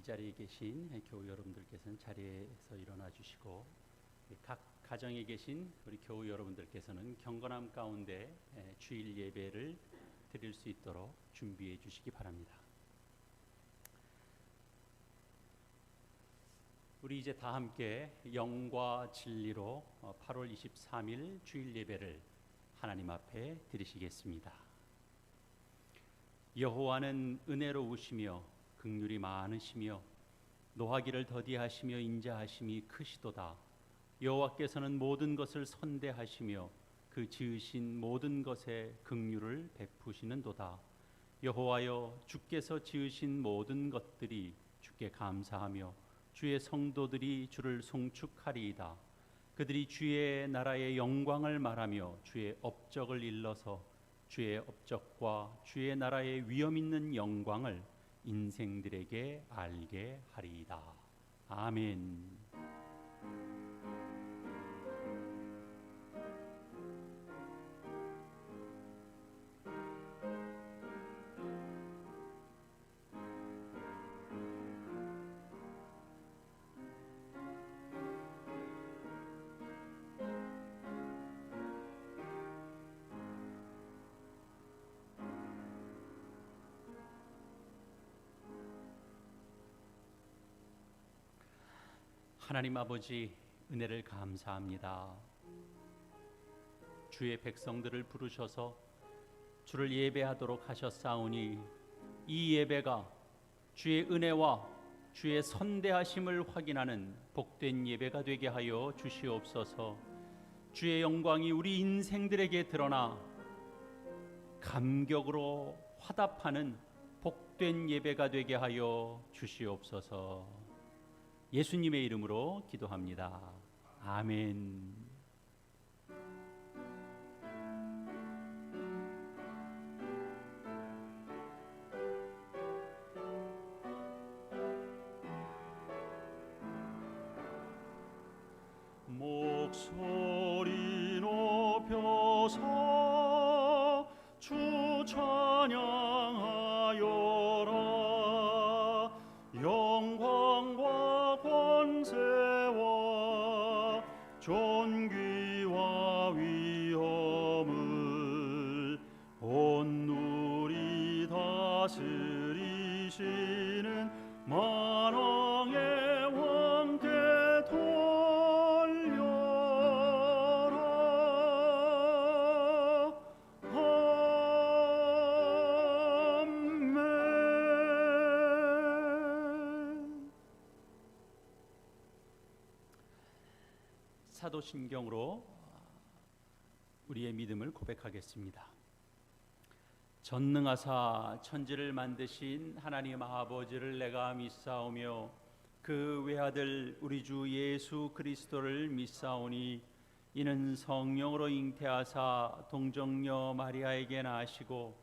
자리에 계신 교우 여러분들께서는 자리에서 일어나 주시고, 각 가정에 계신 우리 교우 여러분들께서는 경건함 가운데 주일 예배를 드릴 수 있도록 준비해 주시기 바랍니다. 우리 이제 다 함께 영과 진리로 8월 23일 주일 예배를 하나님 앞에 드리시겠습니다. 여호와는 은혜로우시며 긍휼이 많으시며 노하기를 더디하시며 인자하심이 크시도다. 여호와께서는 모든 것을 선대하시며 그 지으신 모든 것에 긍휼을 베푸시는도다. 여호와여, 주께서 지으신 모든 것들이 주께 감사하며 주의 성도들이 주를 송축하리이다. 그들이 주의 나라의 영광을 말하며 주의 업적을 일러서 주의 업적과 주의 나라의 위엄 있는 영광을 인생들에게 알게 하리이다. 아멘. 하나님 아버지, 은혜를 감사합니다. 주의 백성들을 부르셔서 주를 예배하도록 하셨사오니 이 예배가 주의 은혜와 주의 선대하심을 확인하는 복된 예배가 되게 하여 주시옵소서. 주의 영광이 우리 인생들에게 드러나 감격으로 화답하는 복된 예배가 되게 하여 주시옵소서. 예수님의 이름으로 기도합니다. 아멘. 목소리 높여서 주 찬양하여라. 영광과 권세와 존귀와 위엄을 온누리 다스리시는 만왕의 왕께 돌려라. 아멘. 사도신경으로 우리의 믿음을 고백하겠습니다. 전능하사 천지를 만드신 하나님 아버지를 내가 믿사오며 그 외아들 우리 주 예수 그리스도를 믿사오니 이는 성령으로 잉태하사 동정녀 마리아에게 나시고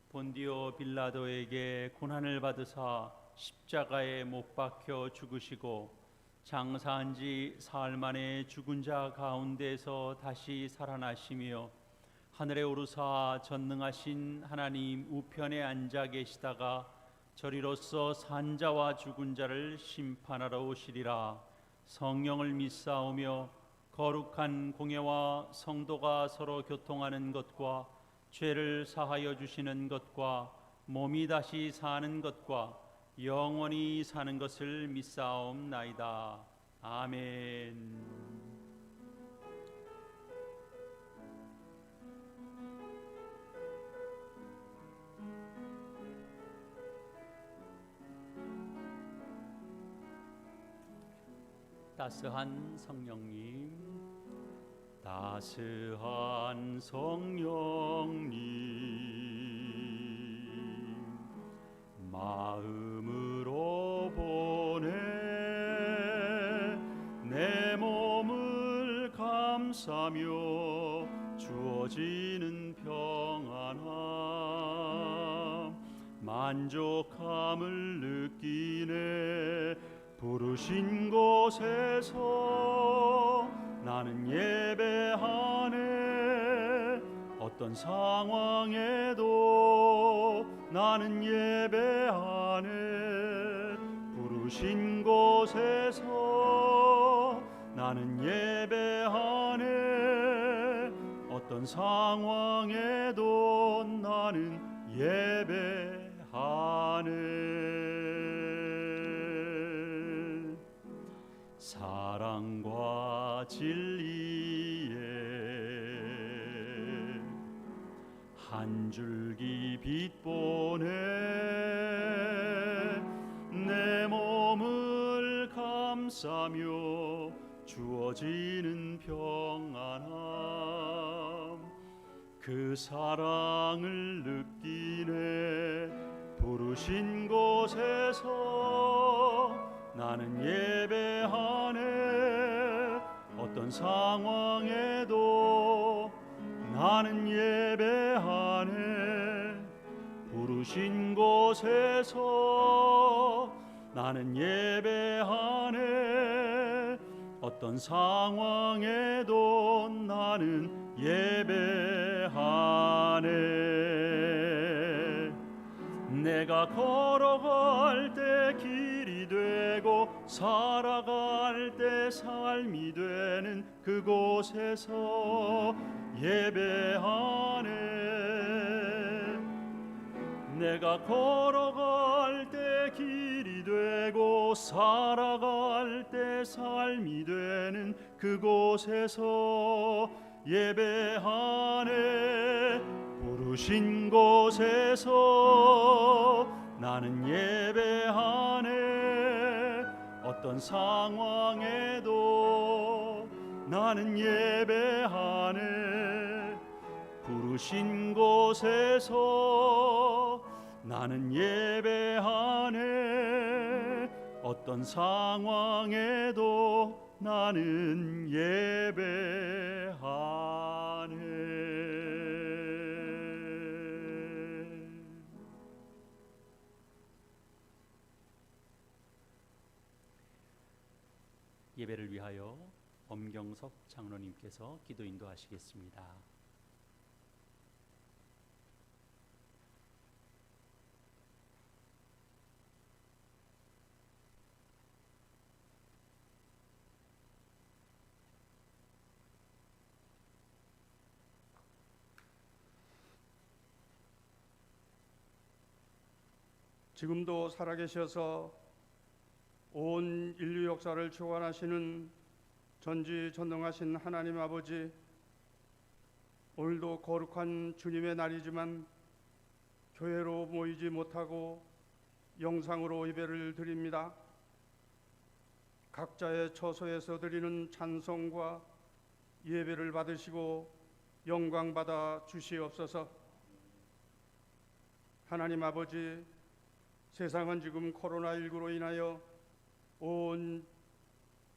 본디오 빌라도에게 고난을 받으사 십자가에 못 박혀 죽으시고 장사한 지 사흘 만에 죽은 자 가운데서 다시 살아나시며 하늘에 오르사 전능하신 하나님 우편에 앉아 계시다가 저리로서 산자와 죽은 자를 심판하러 오시리라. 성령을 믿사오며 거룩한 공예와 성도가 서로 교통하는 것과 죄를 사하여 주시는 것과 몸이 다시 사는 것과 영원히 사는 것을 믿사옵나이다. 아멘. 따스한 성령님, 따스한 성령님, 마음으로 보내 내 몸을 감싸며 주어지는 평안함 만족함을 느끼네. 부르신 곳에서 나는 예배하네. 어떤 상황에도 나는 예배하네. 부르신 곳에서 나는 예배하네. 어떤 상황에도 나는 예배하네. 사랑과 진리에 한 줄기 빛 보내 내 몸을 감싸며 주어지는 평안함, 그 사랑을 느끼네. 부르신 곳에서 나는 예배하네. 어떤 상황에도 나는 예배하네. 부르신 곳에서 나는 예배하네. 어떤 상황에도 나는 예배하네. 내가 걸어갈 때 길이 되고 살아갈 때 삶이 되는 그곳에서 예배하네. 내가 걸어갈 때 길이 되고 살아갈 때 삶이 되는 그곳에서 예배하네. 부르신 곳에서 나는 예배하네. 어떤 상황에도 나는 예배하네. 부르신 곳에서 나는 예배하네. 어떤 상황에도 나는 예배하네. 예배를 위하여 엄경석 장로님께서 기도 인도하시겠습니다. 지금도 살아계셔서 온 인류 역사를 주관하시는 전지전능하신 하나님 아버지, 오늘도 거룩한 주님의 날이지만 교회로 모이지 못하고 영상으로 예배를 드립니다. 각자의 처소에서 드리는 찬송과 예배를 받으시고 영광받아 주시옵소서. 하나님 아버지, 세상은 지금 코로나19로 인하여 온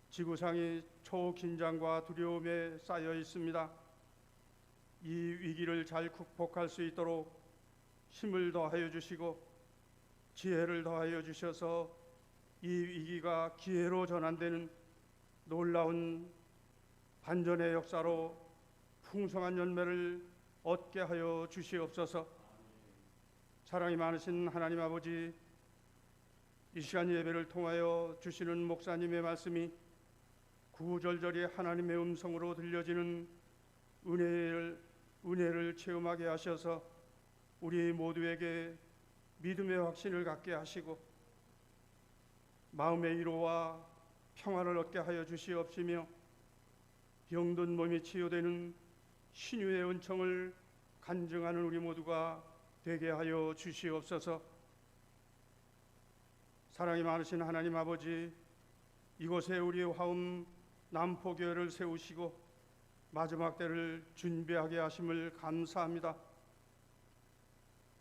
지구상이 초긴장과 두려움에 쌓여 있습니다. 이 위기를 잘 극복할 수 있도록 힘을 더하여 주시고 지혜를 더하여 주셔서 이 위기가 기회로 전환되는 놀라운 반전의 역사로 풍성한 열매를 얻게 하여 주시옵소서. 사랑이 많으신 하나님 아버지, 이 시간 예배를 통하여 주시는 목사님의 말씀이 구절절히 하나님의 음성으로 들려지는 은혜를 체험하게 하셔서 우리 모두에게 믿음의 확신을 갖게 하시고 마음의 위로와 평안을 얻게 하여 주시옵시며 병든 몸이 치유되는 신유의 은총을 간증하는 우리 모두가 되게 하여 주시옵소서. 사랑이 많으신 하나님 아버지, 이곳에 우리 화엄 남포교회를 세우시고 마지막 때를 준비하게 하심을 감사합니다.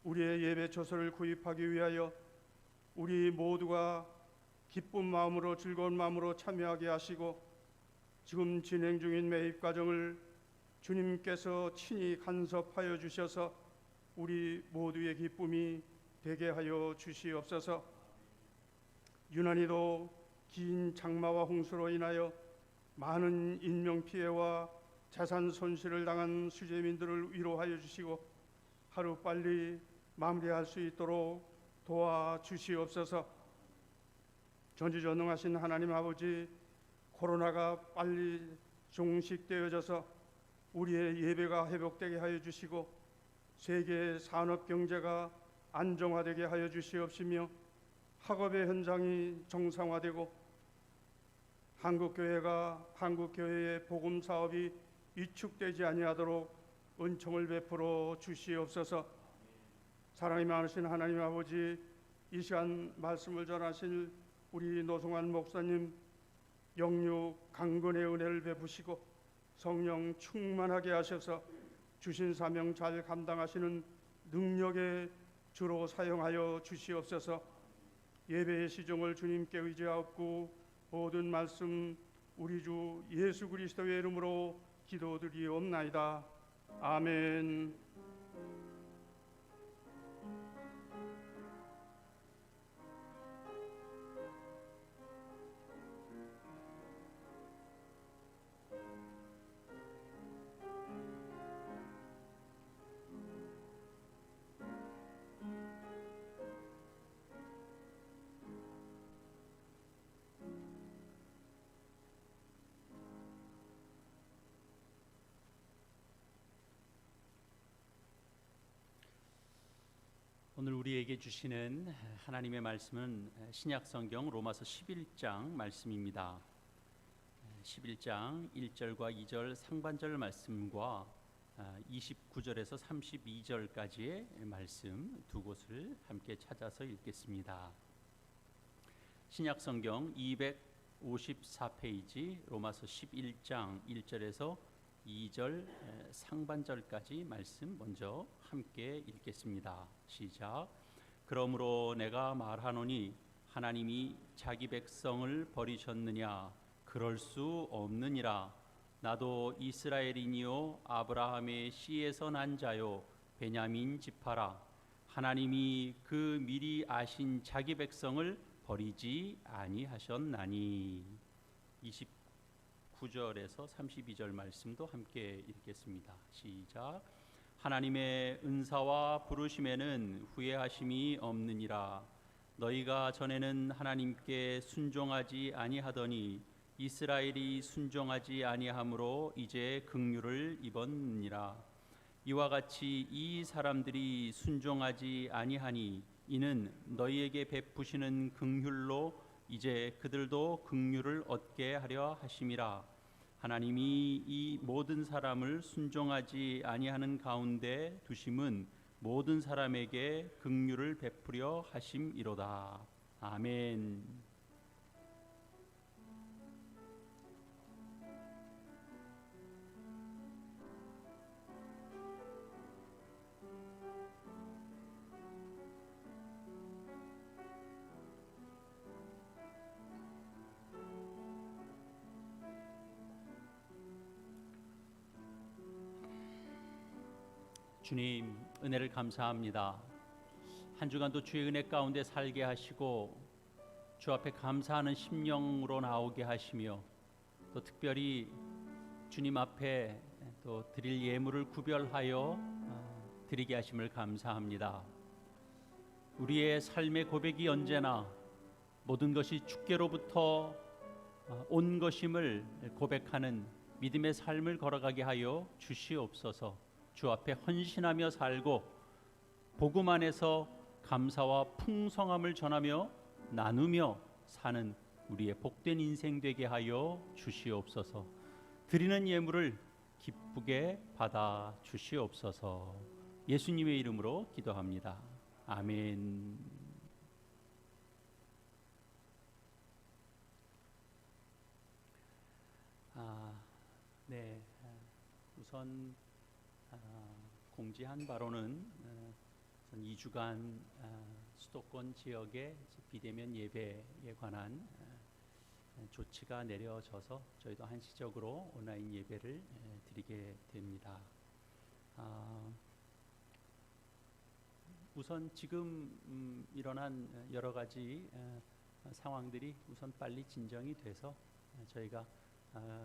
우리의 예배 처소를 구입하기 위하여 우리 모두가 기쁜 마음으로 즐거운 마음으로 참여하게 하시고 지금 진행 중인 매입 과정을 주님께서 친히 간섭하여 주셔서 우리 모두의 기쁨이 되게 하여 주시옵소서. 유난히도 긴 장마와 홍수로 인하여 많은 인명피해와 재산 손실을 당한 수재민들을 위로하여 주시고 하루빨리 마무리할 수 있도록 도와주시옵소서. 전지전능하신 하나님 아버지, 코로나가 빨리 종식되어져서 우리의 예배가 회복되게 하여 주시고 세계 산업 경제가 안정화되게 하여 주시옵시며 학업의 현장이 정상화되고 한국교회의 복음 사업이 위축되지 아니하도록 은총을 베풀어 주시옵소서. 사랑이 많으신 하나님 아버지, 이 시간 말씀을 전하실 우리 노성환 목사님 영육 강건의 은혜를 베푸시고 성령 충만하게 하셔서 주신 사명 잘 감당하시는 능력의 주로 사용하여 주시옵소서. 예배의 시종을 주님께 의지하옵고 모든 말씀 우리 주 예수 그리스도의 이름으로 기도드리옵나이다. 아멘. 오늘 우리에게 주시는 하나님의 말씀은 신약성경 로마서 11장 말씀입니다. 11장 1절과 2절 상반절 말씀과 29절에서 32절까지의 말씀 두 곳을 함께 찾아서 읽겠습니다. 신약성경 254페이지 로마서 11장 1절에서 2절 상반절까지 말씀 먼저 함께 읽겠습니다. 시작. 그러므로 내가 말하노니 하나님이 자기 백성을 버리셨느냐? 그럴 수 없느니라. 나도 이스라엘이니요 아브라함의 씨에서 난 자요 베냐민 지파라. 하나님이 그 미리 아신 자기 백성을 버리지 아니하셨나니. 29절에서 32절 말씀도 함께 읽겠습니다. 시작. 하나님의 은사와 부르심에는 후회하심이 없느니라. 너희가 전에는 하나님께 순종하지 아니하더니 이스라엘이 순종하지 아니하므로 이제 긍휼을 입었느니라. 이와 같이 이 사람들이 순종하지 아니하니 이는 너희에게 베푸시는 긍휼로 이제 그들도 긍휼을 얻게 하려 하심이라. 하나님이 이 모든 사람을 순종하지 아니하는 가운데 두심은 모든 사람에게 긍휼을 베푸려 하심이로다. 아멘. 주님, 은혜를 감사합니다. 한 주간도 주의 은혜 가운데 살게 하시고 주 앞에 감사하는 심령으로 나오게 하시며 또 특별히 주님 앞에 또 드릴 예물을 구별하여 드리게 하심을 감사합니다. 우리의 삶의 고백이 언제나 모든 것이 주께로부터 온 것임을 고백하는 믿음의 삶을 걸어가게 하여 주시옵소서. 주 앞에 헌신하며 살고 복음 안에서 감사와 풍성함을 전하며 나누며 사는 우리의 복된 인생 되게 하여 주시옵소서. 드리는 예물을 기쁘게 받아 주시옵소서. 예수님의 이름으로 기도합니다. 아멘. 네. 우선 공지한 바로는 2주간 수도권 지역의 비대면 예배에 관한 조치가 내려져서 저희도 한시적으로 온라인 예배를 드리게 됩니다. 우선 지금 일어난 여러 가지 상황들이 우선 빨리 진정이 돼서 저희가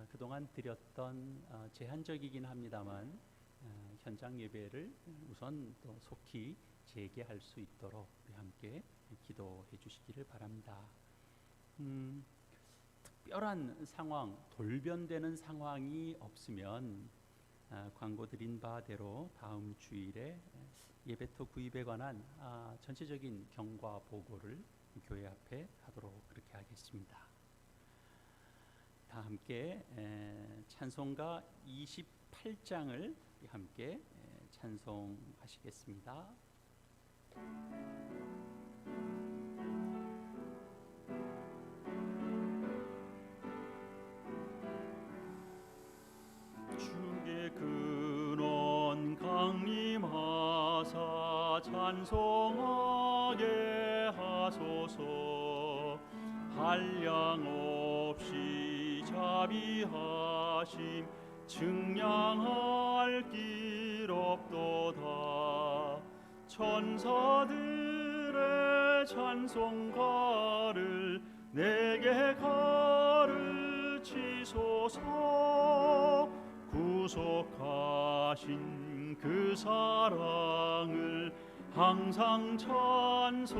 그동안 드렸던 제한적이긴 합니다만 현장 예배를 우선 또 속히 재개할 수 있도록 우리 함께 기도해 주시기를 바랍니다. 특별한 상황, 돌변되는 상황이 없으면 광고 드린 바대로 다음 주일에 예배터 구입에 관한 전체적인 경과 보고를 교회 앞에 하도록 그렇게 하겠습니다. 다 함께 찬송가 28장을 함께 찬송하시겠습니다. 주의 근원 강림하사 찬송하게 하소서. 한량 없이 자비하심 증량할 길 없도다. 천사들의 찬송가를 내게 가르치소서. 구속하신 그 사랑을 항상 찬송합니다.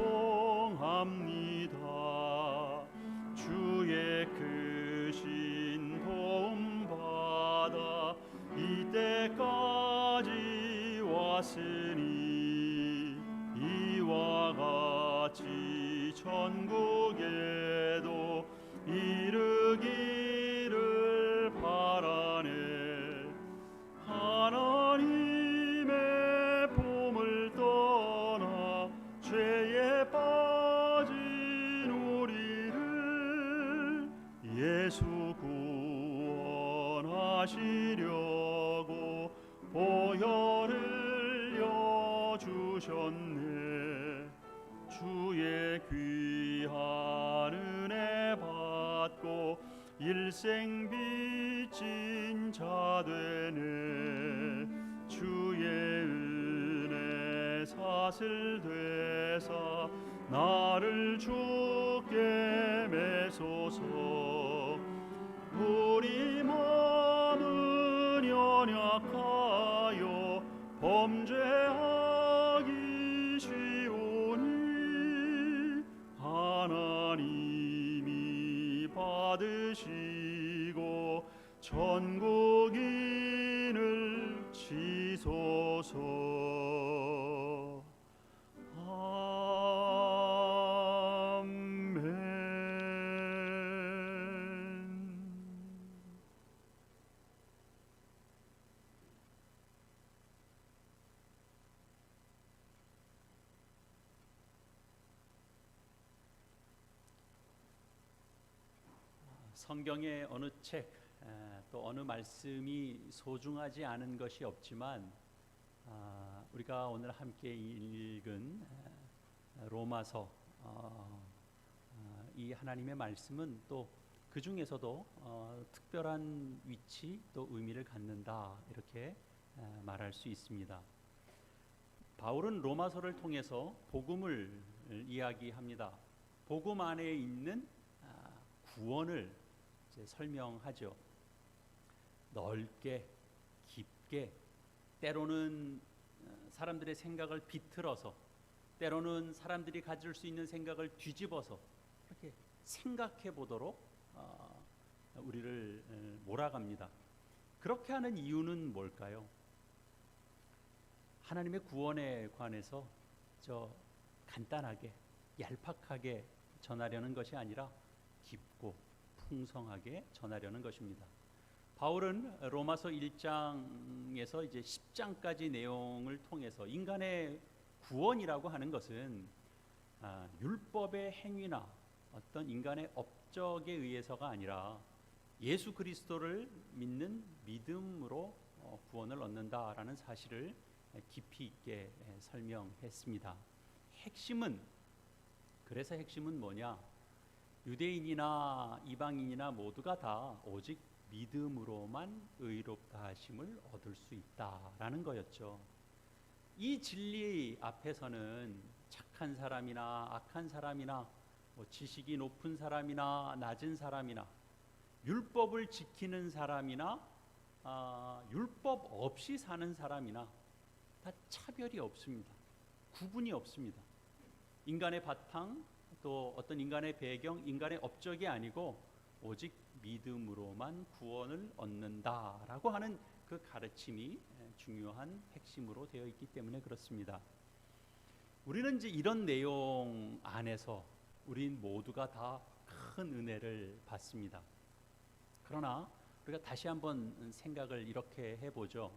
주의 크신 도움 받아 이때까지 왔으니 이와 같이 천국에도 이르기를 바라네. 하나님의 봄을 떠나 죄에 빠진 우리를 예수 구원하시려고 보혈을 여주셨네. 주의 귀한 은혜 받고 일생 빚진 자 되네. 주의 은혜 사슬 되사 나를 주께 매소서. 우리 마음은 연약하여 범죄하기 쉬우니 하나님이 받으시고 천국인을 치소서. 성경의 어느 책, 또 어느 말씀이 소중하지 않은 것이 없지만 우리가 오늘 함께 읽은 로마서 이 하나님의 말씀은 또 그 중에서도 특별한 위치 또 의미를 갖는다, 이렇게 말할 수 있습니다. 바울은 로마서를 통해서 복음을 이야기합니다. 복음 안에 있는 구원을 이제 설명하죠. 넓게, 깊게, 때로는 사람들의 생각을 비틀어서, 때로는 사람들이 가질 수 있는 생각을 뒤집어서 이렇게 생각해 보도록 우리를 몰아갑니다. 그렇게 하는 이유는 뭘까요? 하나님의 구원에 관해서 간단하게, 얄팍하게 전하려는 것이 아니라 깊고 풍성하게 전하려는 것입니다. 바울은 로마서 1장에서 이제 10장까지 내용을 통해서 인간의 구원이라고 하는 것은 율법의 행위나 어떤 인간의 업적에 의해서가 아니라 예수 그리스도를 믿는 믿음으로 구원을 얻는다라는 사실을 깊이 있게 설명했습니다. 그래서 핵심은 뭐냐? 유대인이나 이방인이나 모두가 다 오직 믿음으로만 의롭다 하심을 얻을 수 있다라는 거였죠. 이 진리 앞에서는 착한 사람이나 악한 사람이나 지식이 높은 사람이나 낮은 사람이나 율법을 지키는 사람이나 율법 없이 사는 사람이나 다 차별이 없습니다. 구분이 없습니다. 인간의 바탕, 또 어떤 인간의 배경, 인간의 업적이 아니고 오직 믿음으로만 구원을 얻는다라고 하는 그 가르침이 중요한 핵심으로 되어 있기 때문에 그렇습니다. 우리는 이제 이런 내용 안에서 우린 모두가 다 큰 은혜를 받습니다. 그러나 우리가 다시 한번 생각을 이렇게 해보죠.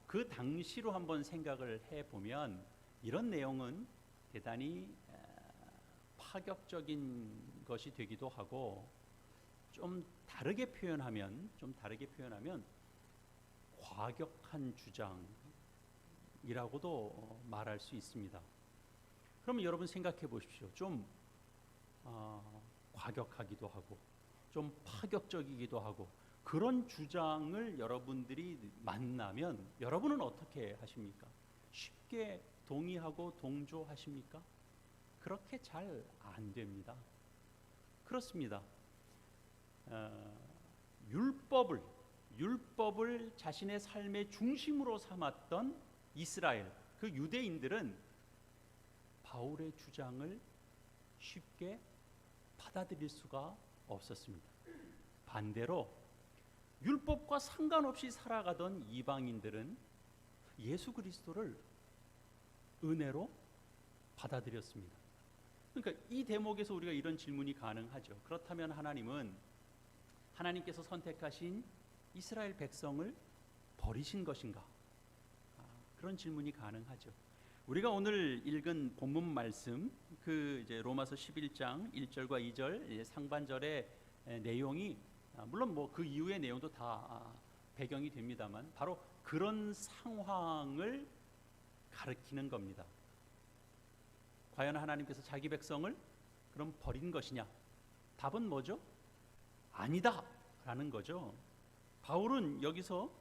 그 당시로 한번 생각을 해보면 이런 내용은 대단히 파격적인 것이 되기도 하고 좀 다르게 표현하면 과격한 주장이라고도 말할 수 있습니다. 그러면 여러분 생각해 보십시오. 좀 과격하기도 하고 좀 파격적이기도 하고 그런 주장을 여러분들이 만나면 여러분은 어떻게 하십니까? 쉽게 동의하고 동조하십니까? 그렇게 잘 안 됩니다. 그렇습니다. 율법을 자신의 삶의 중심으로 삼았던 이스라엘, 그 유대인들은 바울의 주장을 쉽게 받아들일 수가 없었습니다. 반대로 율법과 상관없이 살아가던 이방인들은 예수 그리스도를 은혜로 받아들였습니다. 그러니까 이 대목에서 우리가 이런 질문이 가능하죠. 그렇다면 하나님께서 선택하신 이스라엘 백성을 버리신 것인가? 그런 질문이 가능하죠. 우리가 오늘 읽은 본문 말씀, 그 이제 로마서 11장 1절과 2절 상반절의 내용이 물론 뭐 그 이후의 내용도 다 배경이 됩니다만 바로 그런 상황을 가리키는 겁니다. 과연 하나님께서 자기 백성을 그럼 버린 것이냐? 답은 뭐죠? 아니다라는 거죠. 바울은 여기서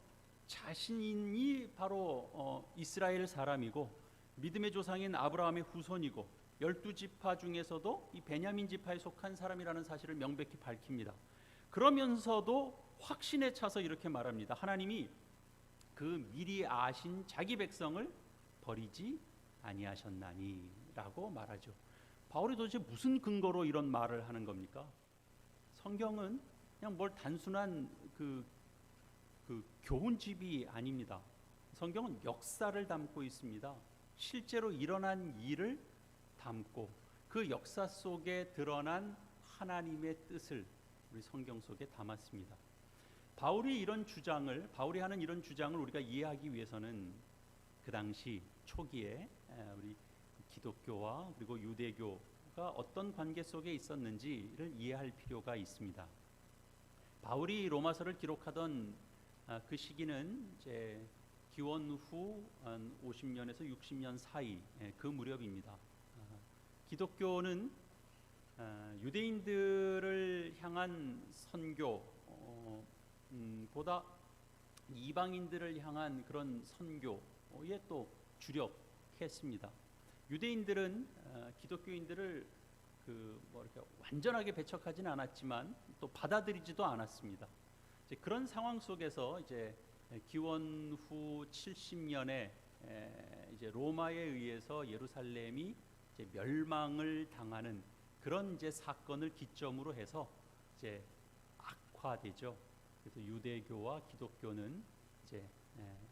자신이 바로 이스라엘 사람이고 믿음의 조상인 아브라함의 후손이고 12지파 중에서도 이 베냐민 지파에 속한 사람이라는 사실을 명백히 밝힙니다. 그러면서도 확신에 차서 이렇게 말합니다. 하나님이 그 미리 아신 자기 백성을 버리지 아니하셨나니 라고 말하죠. 바울이 도대체 무슨 근거로 이런 말을 하는 겁니까? 성경은 그냥 뭘 단순한 그 교훈집이 아닙니다. 성경은 역사를 담고 있습니다. 실제로 일어난 일을 담고 그 역사 속에 드러난 하나님의 뜻을 우리 성경 속에 담았습니다. 바울이 하는 이런 주장을 우리가 이해하기 위해서는 그 당시 초기에 우리 기독교와 그리고 유대교가 어떤 관계 속에 있었는지를 이해할 필요가 있습니다. 바울이 로마서를 기록하던 그 시기는 이제 기원 후 50년에서 60년 사이 그 무렵입니다. 기독교는 유대인들을 향한 선교보다 이방인들을 향한 그런 선교에 또 주력했습니다. 유대인들은 기독교인들을 이렇게 완전하게 배척하지는 않았지만 또 받아들이지도 않았습니다. 이제 그런 상황 속에서 이제 기원 후 70년에 이제 로마에 의해서 예루살렘이 이제 멸망을 당하는 그런 이제 사건을 기점으로 해서 이제 악화되죠. 그래서 유대교와 기독교는 이제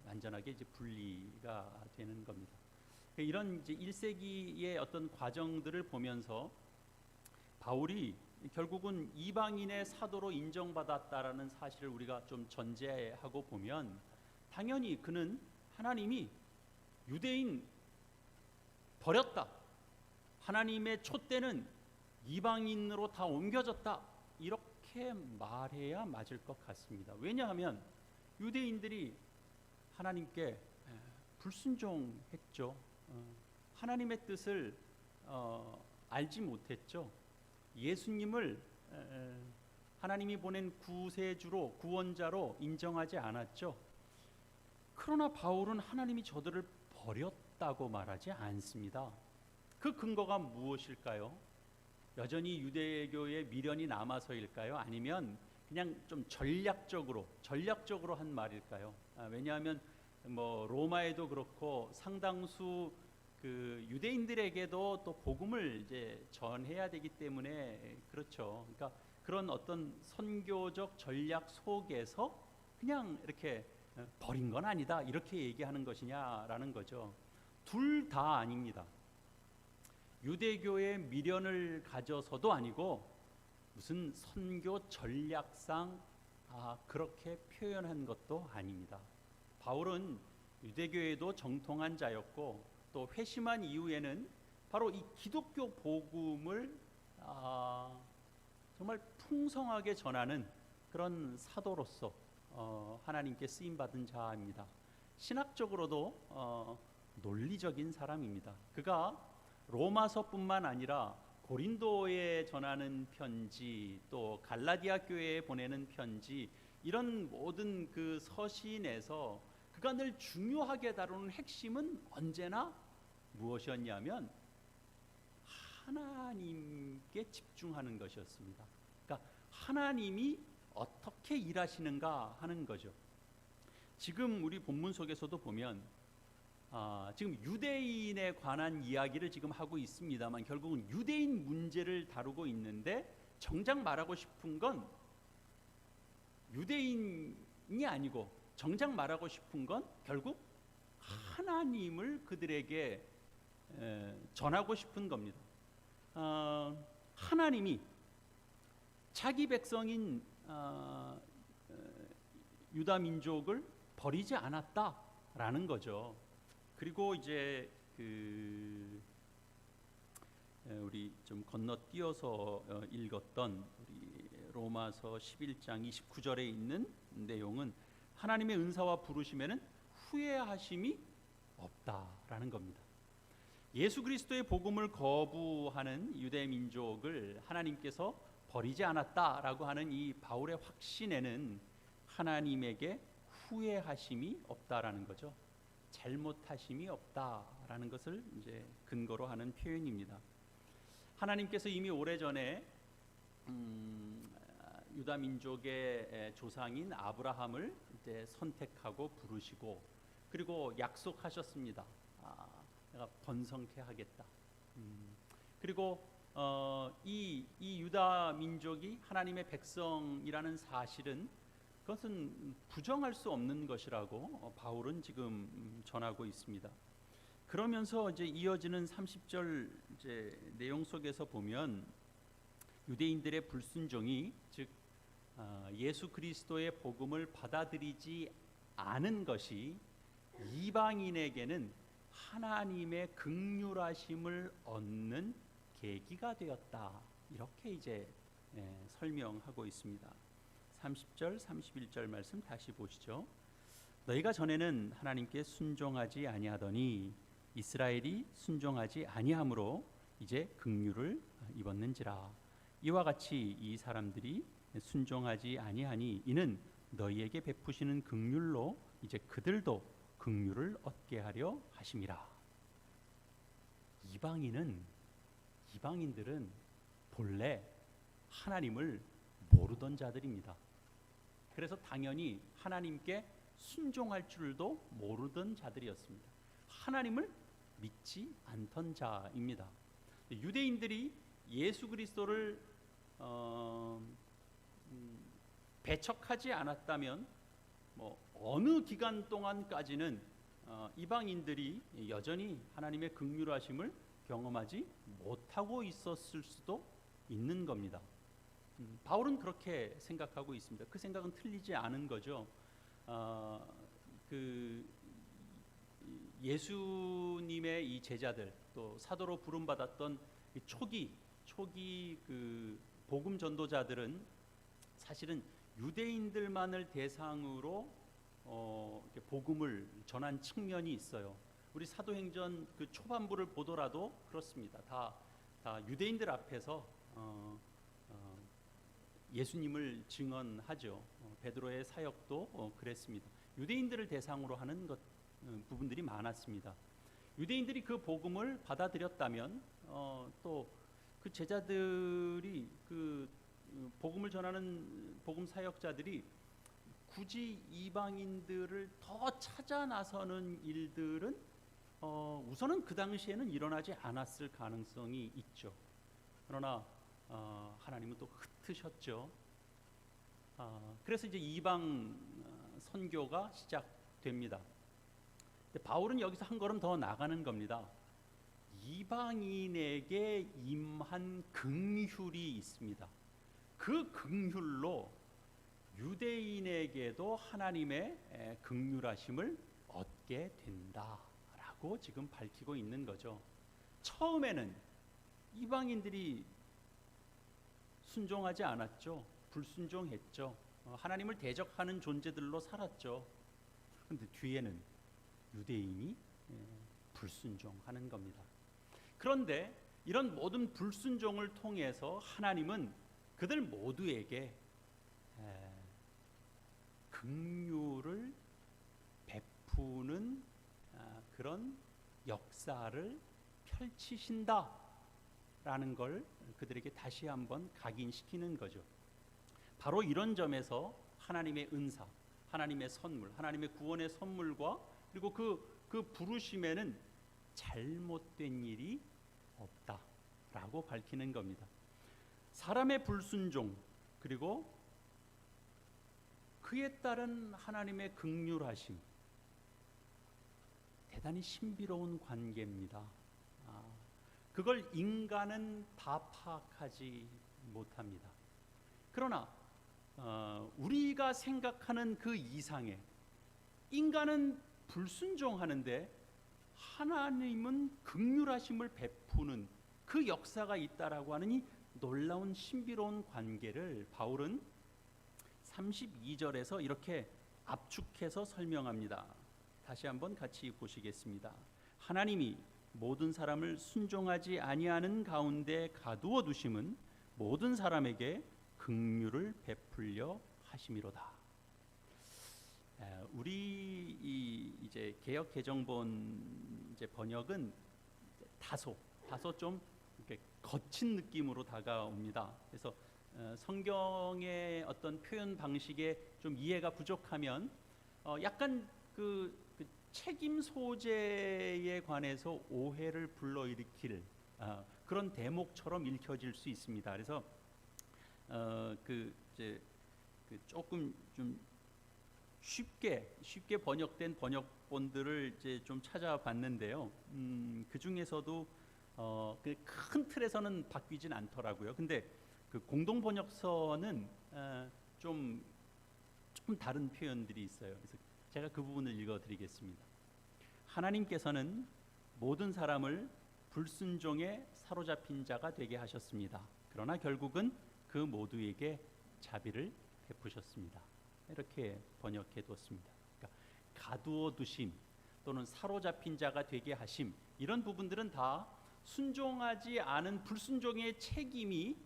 완전하게 이제 분리가 되는 겁니다. 이런 이제 1세기의 어떤 과정들을 보면서 바울이 결국은 이방인의 사도로 인정받았다라는 사실을 우리가 좀 전제하고 보면 당연히 그는 하나님이 유대인 버렸다, 하나님의 촛대는 이방인으로 다 옮겨졌다, 이렇게 말해야 맞을 것 같습니다. 왜냐하면 유대인들이 하나님께 불순종했죠. 하나님의 뜻을 알지 못했죠. 예수님을 하나님이 보낸 구세주로, 구원자로 인정하지 않았죠. 그러나 바울은 하나님이 저들을 버렸다고 말하지 않습니다. 그 근거가 무엇일까요? 여전히 유대교의 미련이 남아서일까요? 아니면 그냥 좀 전략적으로 한 말일까요? 왜냐하면 뭐 로마에도 그렇고 상당수 그 유대인들에게도 또 복음을 이제 전해야 되기 때문에 그렇죠. 그러니까 그런 어떤 선교적 전략 속에서 그냥 이렇게 버린 건 아니다 이렇게 얘기하는 것이냐라는 거죠. 둘 다 아닙니다. 유대교의 미련을 가져서도 아니고 무슨 선교 전략상 그렇게 표현한 것도 아닙니다. 바울은 유대교에도 정통한 자였고 또 회심한 이후에는 바로 이 기독교 복음을 정말 풍성하게 전하는 그런 사도로서 하나님께 쓰임받은 자입니다. 신학적으로도 논리적인 사람입니다. 그가 로마서뿐만 아니라 고린도에 전하는 편지, 또 갈라디아 교회에 보내는 편지, 이런 모든 그 서신에서 그가 늘 중요하게 다루는 핵심은 언제나 무엇이었냐면 하나님께 집중하는 것이었습니다. 그러니까 하나님이 어떻게 일하시는가 하는 거죠. 지금 우리 본문 속에서도 보면 지금 유대인에 관한 이야기를 지금 하고 있습니다만 결국은 유대인 문제를 다루고 있는데 정작 말하고 싶은 건 유대인이 아니고 정작 말하고 싶은 건 결국 하나님을 그들에게 전하고 싶은 겁니다. 하나님이 자기 백성인 유다 민족을 버리지 않았다라는 거죠. 그리고 이제 우리 좀 건너뛰어서 읽었던 우리 로마서 11장 29절에 있는 내용은 하나님의 은사와 부르심에는 후회하심이 없다라는 겁니다. 예수 그리스도의 복음을 거부하는 유대 민족을 하나님께서 버리지 않았다라고 하는 이 바울의 확신에는 하나님에게 후회하심이 없다라는 거죠. 잘못하심이 없다라는 것을 이제 근거로 하는 표현입니다. 하나님께서 이미 오래전에 유다 민족의 조상인 아브라함을 이제 선택하고 부르시고 그리고 약속하셨습니다. 내가 번성케 하겠다. 그리고 이 유다 민족이 하나님의 백성이라는 사실은 그것은 부정할 수 없는 것이라고 바울은 지금 전하고 있습니다. 그러면서 이제 이어지는 30절 이제 내용 속에서 보면 유대인들의 불순종이 즉 예수 그리스도의 복음을 받아들이지 않은 것이 이방인에게는 하나님의 긍휼하심을 얻는 계기가 되었다. 이렇게 이제 설명하고 있습니다. 30절, 31절 말씀 다시 보시죠. 너희가 전에는 하나님께 순종하지 아니하더니 이스라엘이 순종하지 아니함으로 이제 긍휼을 입었는지라. 이와 같이 이 사람들이 순종하지 아니하니 이는 너희에게 베푸시는 긍휼로 이제 그들도 긍휼을 얻게 하려 하심이라. 이방인들은 본래 하나님을 모르던 자들입니다. 그래서 당연히 하나님께 순종할 줄도 모르던 자들이었습니다. 하나님을 믿지 않던 자입니다. 유대인들이 예수 그리스도를 배척하지 않았다면 어느 기간 동안까지는 이방인들이 여전히 하나님의 긍휼하심을 경험하지 못하고 있었을 수도 있는 겁니다. 바울은 그렇게 생각하고 있습니다. 그 생각은 틀리지 않은 거죠. 예수님의 이 제자들 또 사도로 부름 받았던 초기 그 복음 전도자들은 사실은 유대인들만을 대상으로 이렇게 복음을 전한 측면이 있어요. 우리 사도행전 그 초반부를 보더라도 그렇습니다. 다 유대인들 앞에서 예수님을 증언하죠. 베드로의 사역도 그랬습니다. 유대인들을 대상으로 하는 부분들이 많았습니다. 유대인들이 그 복음을 받아들였다면 또 그 제자들이 그 복음을 전하는 복음 사역자들이 굳이 이방인들을 더 찾아 나서는 일들은 우선은 그 당시에는 일어나지 않았을 가능성이 있죠. 그러나 하나님은 또 흩으셨죠. 그래서 이제 이방 선교가 시작됩니다. 근데 바울은 여기서 한 걸음 더 나가는 겁니다. 이방인에게 임한 긍휼이 있습니다. 그 긍휼로 유대인에게도 하나님의 긍휼하심을 얻게 된다라고 지금 밝히고 있는 거죠. 처음에는 이방인들이 순종하지 않았죠. 불순종했죠. 하나님을 대적하는 존재들로 살았죠. 그런데 뒤에는 유대인이 불순종하는 겁니다. 그런데 이런 모든 불순종을 통해서 하나님은 그들 모두에게 긍휼을 베푸는 그런 역사를 펼치신다라는 걸 그들에게 다시 한번 각인시키는 거죠. 바로 이런 점에서 하나님의 은사, 하나님의 선물, 하나님의 구원의 선물과 그리고 그 부르심에는 잘못된 일이 없다라고 밝히는 겁니다. 사람의 불순종 그리고 그에 따른 하나님의 긍휼하심, 대단히 신비로운 관계입니다. 그걸 인간은 다 파악하지 못합니다. 그러나 우리가 생각하는 그 이상의, 인간은 불순종하는데 하나님은 긍휼하심을 베푸는 그 역사가 있다라고 하는 이 놀라운 신비로운 관계를 바울은 32절에서 이렇게 압축해서 설명합니다. 다시 한번 같이 보시겠습니다. 하나님이 모든 사람을 순종하지 아니하는 가운데 가두어 두심은 모든 사람에게 긍휼을 베풀려 하심이로다. 우리 이제 개역 개정본 이제 번역은 다소 좀 이렇게 거친 느낌으로 다가옵니다. 그래서 성경의 어떤 표현 방식에 좀 이해가 부족하면 약간 그 책임 소재에 관해서 오해를 불러일으킬 그런 대목처럼 읽혀질 수 있습니다. 그래서 조금 좀 쉽게 번역된 번역본들을 이제 좀 찾아봤는데요. 그 중에서도 그 큰 틀에서는 바뀌진 않더라고요. 근데 그 공동 번역서는 좀 다른 표현들이 있어요. 그래서 제가 그 부분을 읽어드리겠습니다. 하나님께서는 모든 사람을 불순종에 사로잡힌 자가 되게 하셨습니다. 그러나 결국은 그 모두에게 자비를 베푸셨습니다. 이렇게 번역해 뒀습니다. 그러니까 가두어 두심 또는 사로잡힌 자가 되게 하심, 이런 부분들은 다 순종하지 않은 불순종의 책임이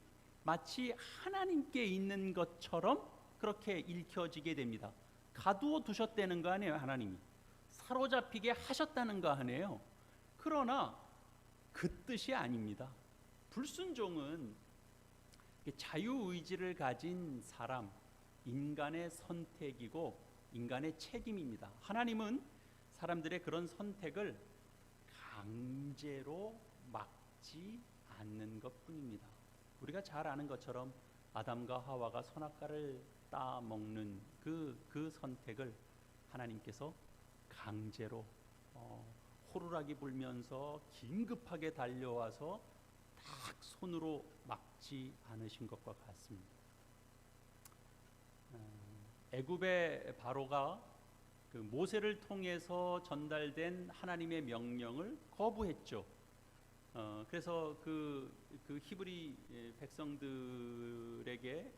마치 하나님께 있는 것처럼 그렇게 읽혀지게 됩니다. 가두어 두셨다는 거 아니에요. 하나님이 사로잡히게 하셨다는 거 아니에요. 그러나 그 뜻이 아닙니다. 불순종은 자유의지를 가진 사람, 인간의 선택이고 인간의 책임입니다. 하나님은 사람들의 그런 선택을 강제로 막지 않는 것뿐입니다. 우리가 잘 아는 것처럼 아담과 하와가 선악과를 따먹는 그 선택을 하나님께서 강제로 호루라기 불면서 긴급하게 달려와서 딱 손으로 막지 않으신 것과 같습니다. 애굽의 바로가 그 모세를 통해서 전달된 하나님의 명령을 거부했죠. 그래서 그 히브리 백성들에게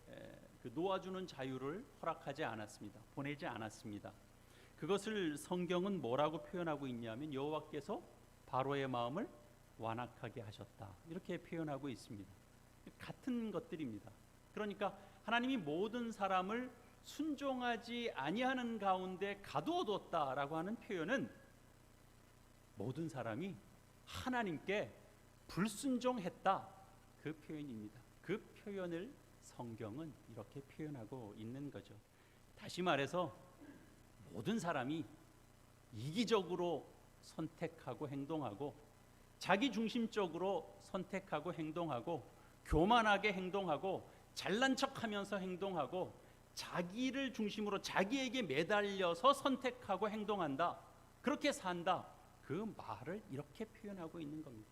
그 놓아주는 자유를 허락하지 않았습니다. 보내지 않았습니다. 그것을 성경은 뭐라고 표현하고 있냐면 여호와께서 바로의 마음을 완악하게 하셨다, 이렇게 표현하고 있습니다. 같은 것들입니다. 그러니까 하나님이 모든 사람을 순종하지 아니하는 가운데 가두어뒀다라고 하는 표현은 모든 사람이 하나님께 불순종했다, 그 표현입니다. 그 표현을 성경은 이렇게 표현하고 있는 거죠. 다시 말해서 모든 사람이 이기적으로 선택하고 행동하고, 자기 중심적으로 선택하고 행동하고, 교만하게 행동하고, 잘난 척하면서 행동하고, 자기를 중심으로 자기에게 매달려서 선택하고 행동한다, 그렇게 산다, 그 말을 이렇게 표현하고 있는 겁니다.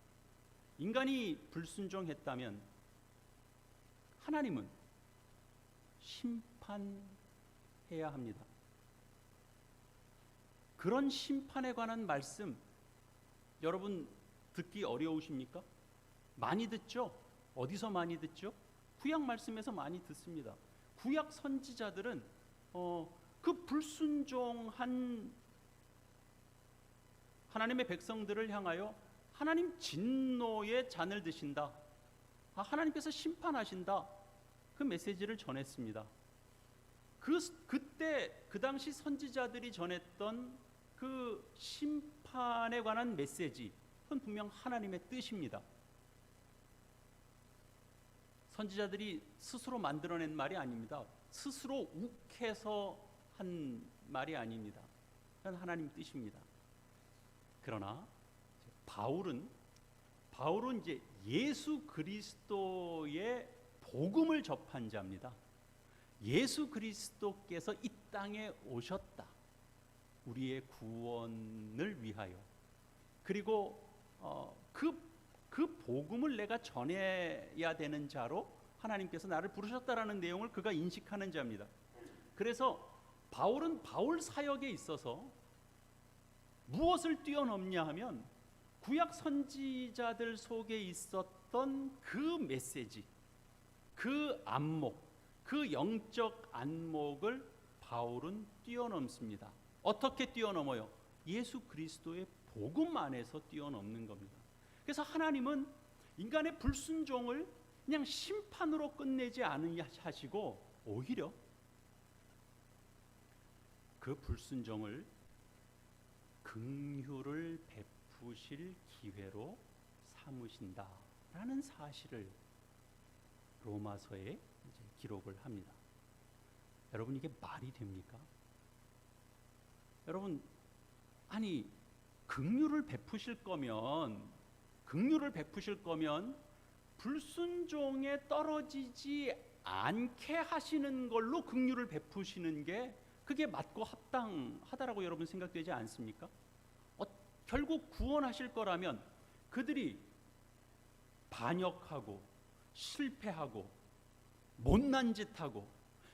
인간이 불순종했다면 하나님은 심판해야 합니다. 그런 심판에 관한 말씀 여러분 듣기 어려우십니까? 많이 듣죠? 어디서 많이 듣죠? 구약 말씀에서 많이 듣습니다. 구약 선지자들은 그 불순종한 하나님의 백성들을 향하여 하나님 진노의 잔을 드신다, 하나님께서 심판하신다, 그 메시지를 전했습니다. 그때 그 당시 선지자들이 전했던 그 심판에 관한 메시지, 그건 분명 하나님의 뜻입니다. 선지자들이 스스로 만들어낸 말이 아닙니다. 스스로 욱해서 한 말이 아닙니다. 그건 하나님 뜻입니다. 그러나 바울은 이제 예수 그리스도의 복음을 접한 자입니다. 예수 그리스도께서 이 땅에 오셨다, 우리의 구원을 위하여. 그리고 그 복음을 내가 전해야 되는 자로 하나님께서 나를 부르셨다라는 내용을 그가 인식하는 자입니다. 그래서 바울은 바울 사역에 있어서 무엇을 뛰어넘냐 하면 구약 선지자들 속에 있었던 그 메시지, 그 안목, 그 영적 안목을 바울은 뛰어넘습니다. 어떻게 뛰어넘어요? 예수 그리스도의 복음 안에서 뛰어넘는 겁니다. 그래서 하나님은 인간의 불순종을 그냥 심판으로 끝내지 않으시고 오히려 그 불순종을 긍휼을 베푸실 기회로 삼으신다라는 사실을 로마서에 이제 기록을 합니다. 여러분, 이게 말이 됩니까? 여러분, 아니 긍휼을 베푸실 거면 불순종에 떨어지지 않게 하시는 걸로 긍휼을 베푸시는 게 그게 맞고 합당하다라고 여러분 생각되지 않습니까? 결국 구원하실 거라면 그들이 반역하고 실패하고 못난 짓하고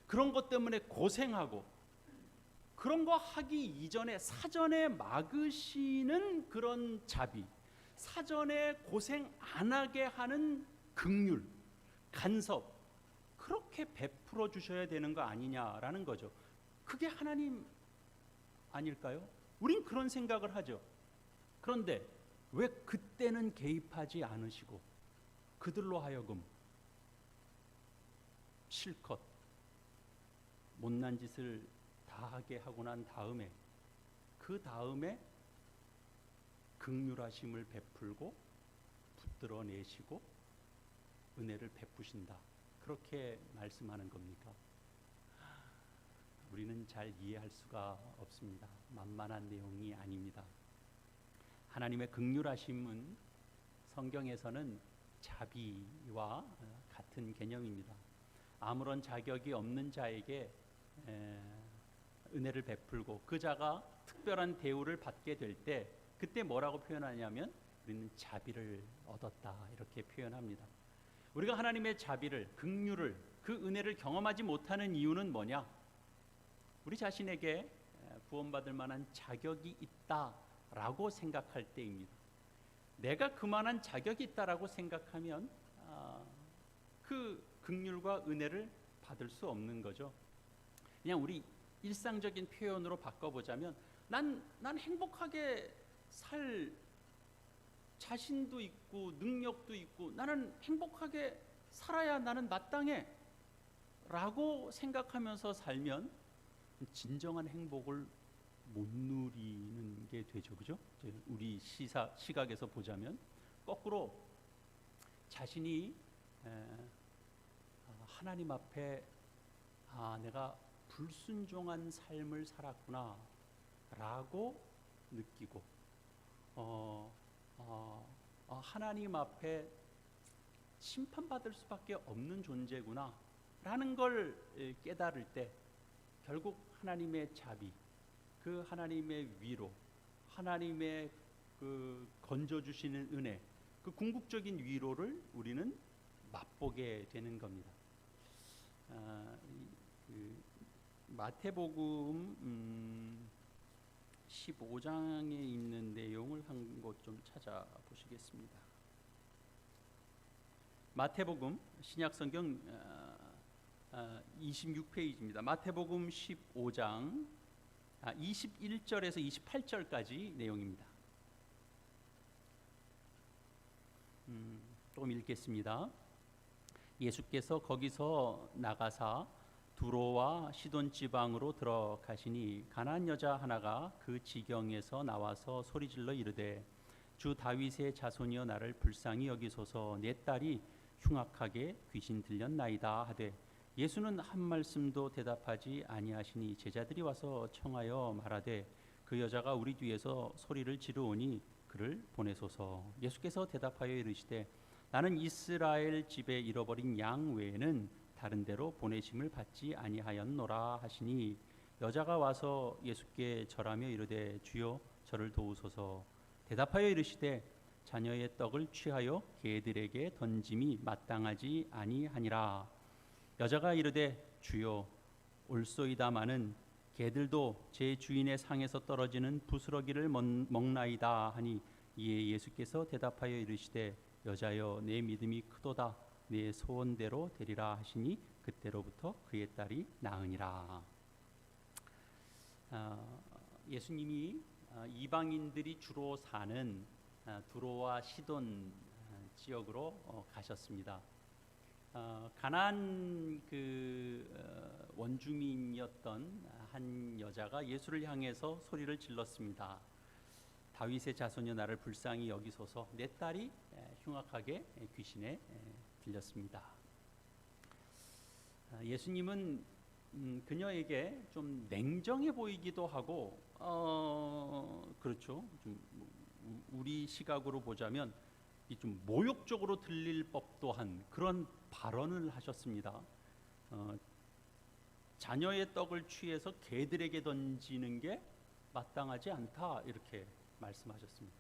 그런 것 때문에 고생하고 그런 거 하기 이전에 사전에 막으시는 그런 자비, 사전에 고생 안 하게 하는 긍휼, 간섭, 그렇게 베풀어 주셔야 되는 거 아니냐라는 거죠. 그게 하나님 아닐까요? 우린 그런 생각을 하죠. 그런데 왜 그때는 개입하지 않으시고 그들로 하여금 실컷 못난 짓을 다 하게 하고 난 다음에 그 다음에 긍휼하심을 베풀고 붙들어 내시고 은혜를 베푸신다, 그렇게 말씀하는 겁니까? 우리는 잘 이해할 수가 없습니다. 만만한 내용이 아닙니다. 하나님의 긍휼하심은 성경에서는 자비와 같은 개념입니다. 아무런 자격이 없는 자에게 은혜를 베풀고 그 자가 특별한 대우를 받게 될 때 그때 뭐라고 표현하냐면 우리는 자비를 얻었다, 이렇게 표현합니다. 우리가 하나님의 자비를, 긍휼을, 그 은혜를 경험하지 못하는 이유는 뭐냐? 우리 자신에게 구원받을 만한 자격이 있다라고 생각할 때입니다. 내가 그만한 자격이 있다라고 생각하면 그 긍휼과 은혜를 받을 수 없는 거죠. 그냥 우리 일상적인 표현으로 바꿔보자면 난 행복하게 살 자신도 있고 능력도 있고 나는 행복하게 살아야 나는 마땅해 라고 생각하면서 살면 진정한 행복을 못 누리는 게 되죠. 그죠? 우리 시각에서 보자면 거꾸로 자신이 하나님 앞에 내가 불순종한 삶을 살았구나 라고 느끼고 하나님 앞에 심판받을 수밖에 없는 존재구나 라는 걸 깨달을 때 결국 하나님의 자비, 그 하나님의 위로, 하나님의 그 건져주시는 은혜, 그 궁극적인 위로를 우리는 맛보게 되는 겁니다. 마태복음 15장에 있는 내용을 한 곳 좀 찾아보시겠습니다. 마태복음 신약성경 26페이지입니다. 마태복음 15장 21절에서 28절까지 내용입니다. 조금 읽겠습니다. 예수께서 거기서 나가사 두로와 시돈 지방으로 들어가시니 가나안 여자 하나가 그 지경에서 나와서 소리질러 이르되 주 다윗의 자손이여 나를 불쌍히 여기소서 내 딸이 흉악하게 귀신 들렸나이다 하되 예수는 한 말씀도 대답하지 아니하시니 제자들이 와서 청하여 말하되 그 여자가 우리 뒤에서 소리를 지르오니 그를 보내소서. 예수께서 대답하여 이르시되 나는 이스라엘 집에 잃어버린 양 외에는 다른 데로 보내심을 받지 아니하였노라 하시니 여자가 와서 예수께 절하며 이르되 주여 저를 도우소서. 대답하여 이르시되 자녀의 떡을 취하여 개들에게 던짐이 마땅하지 아니하니라. 여자가 이르되 주여 올소이다마는 개들도 제 주인의 상에서 떨어지는 부스러기를 먹나이다 하니 이에 예수께서 대답하여 이르시되 여자여 내 믿음이 크도다 내 소원대로 되리라 하시니 그때로부터 그의 딸이 나으니라. 예수님이 이방인들이 주로 사는 두로와 시돈 지역으로 가셨습니다. 가나안 원주민이었던 한 여자가 예수를 향해서 소리를 질렀습니다. 다윗의 자손이여 나를 불쌍히 여기소서 내 딸이 흉악하게 귀신에 들렸습니다. 예수님은 그녀에게 좀 냉정해 보이기도 하고 그렇죠. 좀 우리 시각으로 보자면 좀 모욕적으로 들릴 법도 한 그런 발언을 하셨습니다. 자녀의 떡을 취해서 개들에게 던지는 게 마땅하지 않다 이렇게 말씀하셨습니다.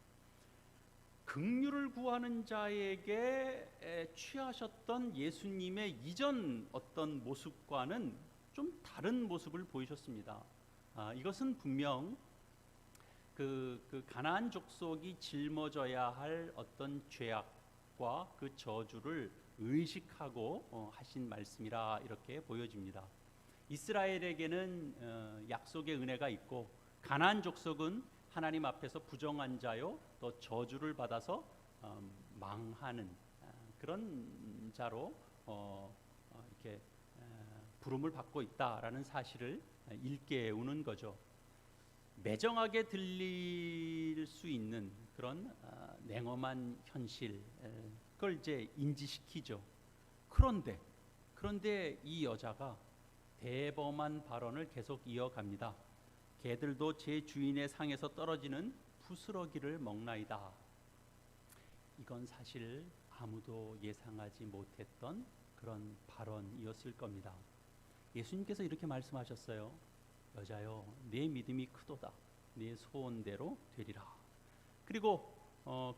긍휼을 구하는 자에게 취하셨던 예수님의 이전 어떤 모습과는 좀 다른 모습을 보이셨습니다. 이것은 분명 그 가나안 족속이 짊어져야 할 어떤 죄악과 그 저주를 의식하고 하신 말씀이라 이렇게 보여집니다. 이스라엘에게는 약속의 은혜가 있고 가나안 족속은 하나님 앞에서 부정한 자요 또 저주를 받아서 망하는 그런 자로 이렇게 부름을 받고 있다라는 사실을 일깨우는 거죠. 매정하게 들릴 수 있는 그런 냉엄한 현실 그걸 이제 인지시키죠. 그런데 이 여자가 대범한 발언을 계속 이어갑니다. 개들도 제 주인의 상에서 떨어지는 부스러기를 먹나이다. 이건 사실 아무도 예상하지 못했던 그런 발언이었을 겁니다. 예수님께서 이렇게 말씀하셨어요. 여자여 내 믿음이 크도다 내 소원대로 되리라. 그리고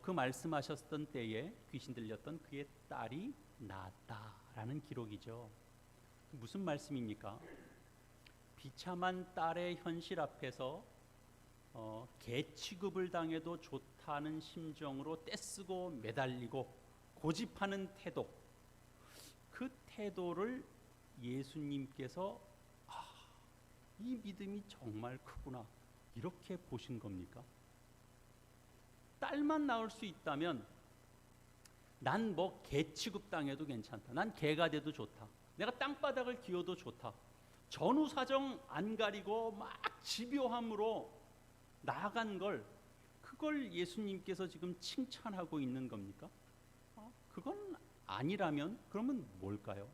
그 말씀하셨던 때에 귀신 들렸던 그의 딸이 나았다라는 기록이죠. 무슨 말씀입니까? 비참한 딸의 현실 앞에서 개 취급을 당해도 좋다는 심정으로 떼쓰고 매달리고 고집하는 태도, 그 태도를 예수님께서 이 믿음이 정말 크구나 이렇게 보신 겁니까? 딸만 낳을 수 있다면 난 뭐 개 취급당해도 괜찮다. 난 개가 돼도 좋다. 내가 땅바닥을 기어도 좋다. 전후사정 안 가리고 막 집요함으로 나아간 그걸 예수님께서 지금 칭찬하고 있는 겁니까? 그건 아니라면 그러면 뭘까요?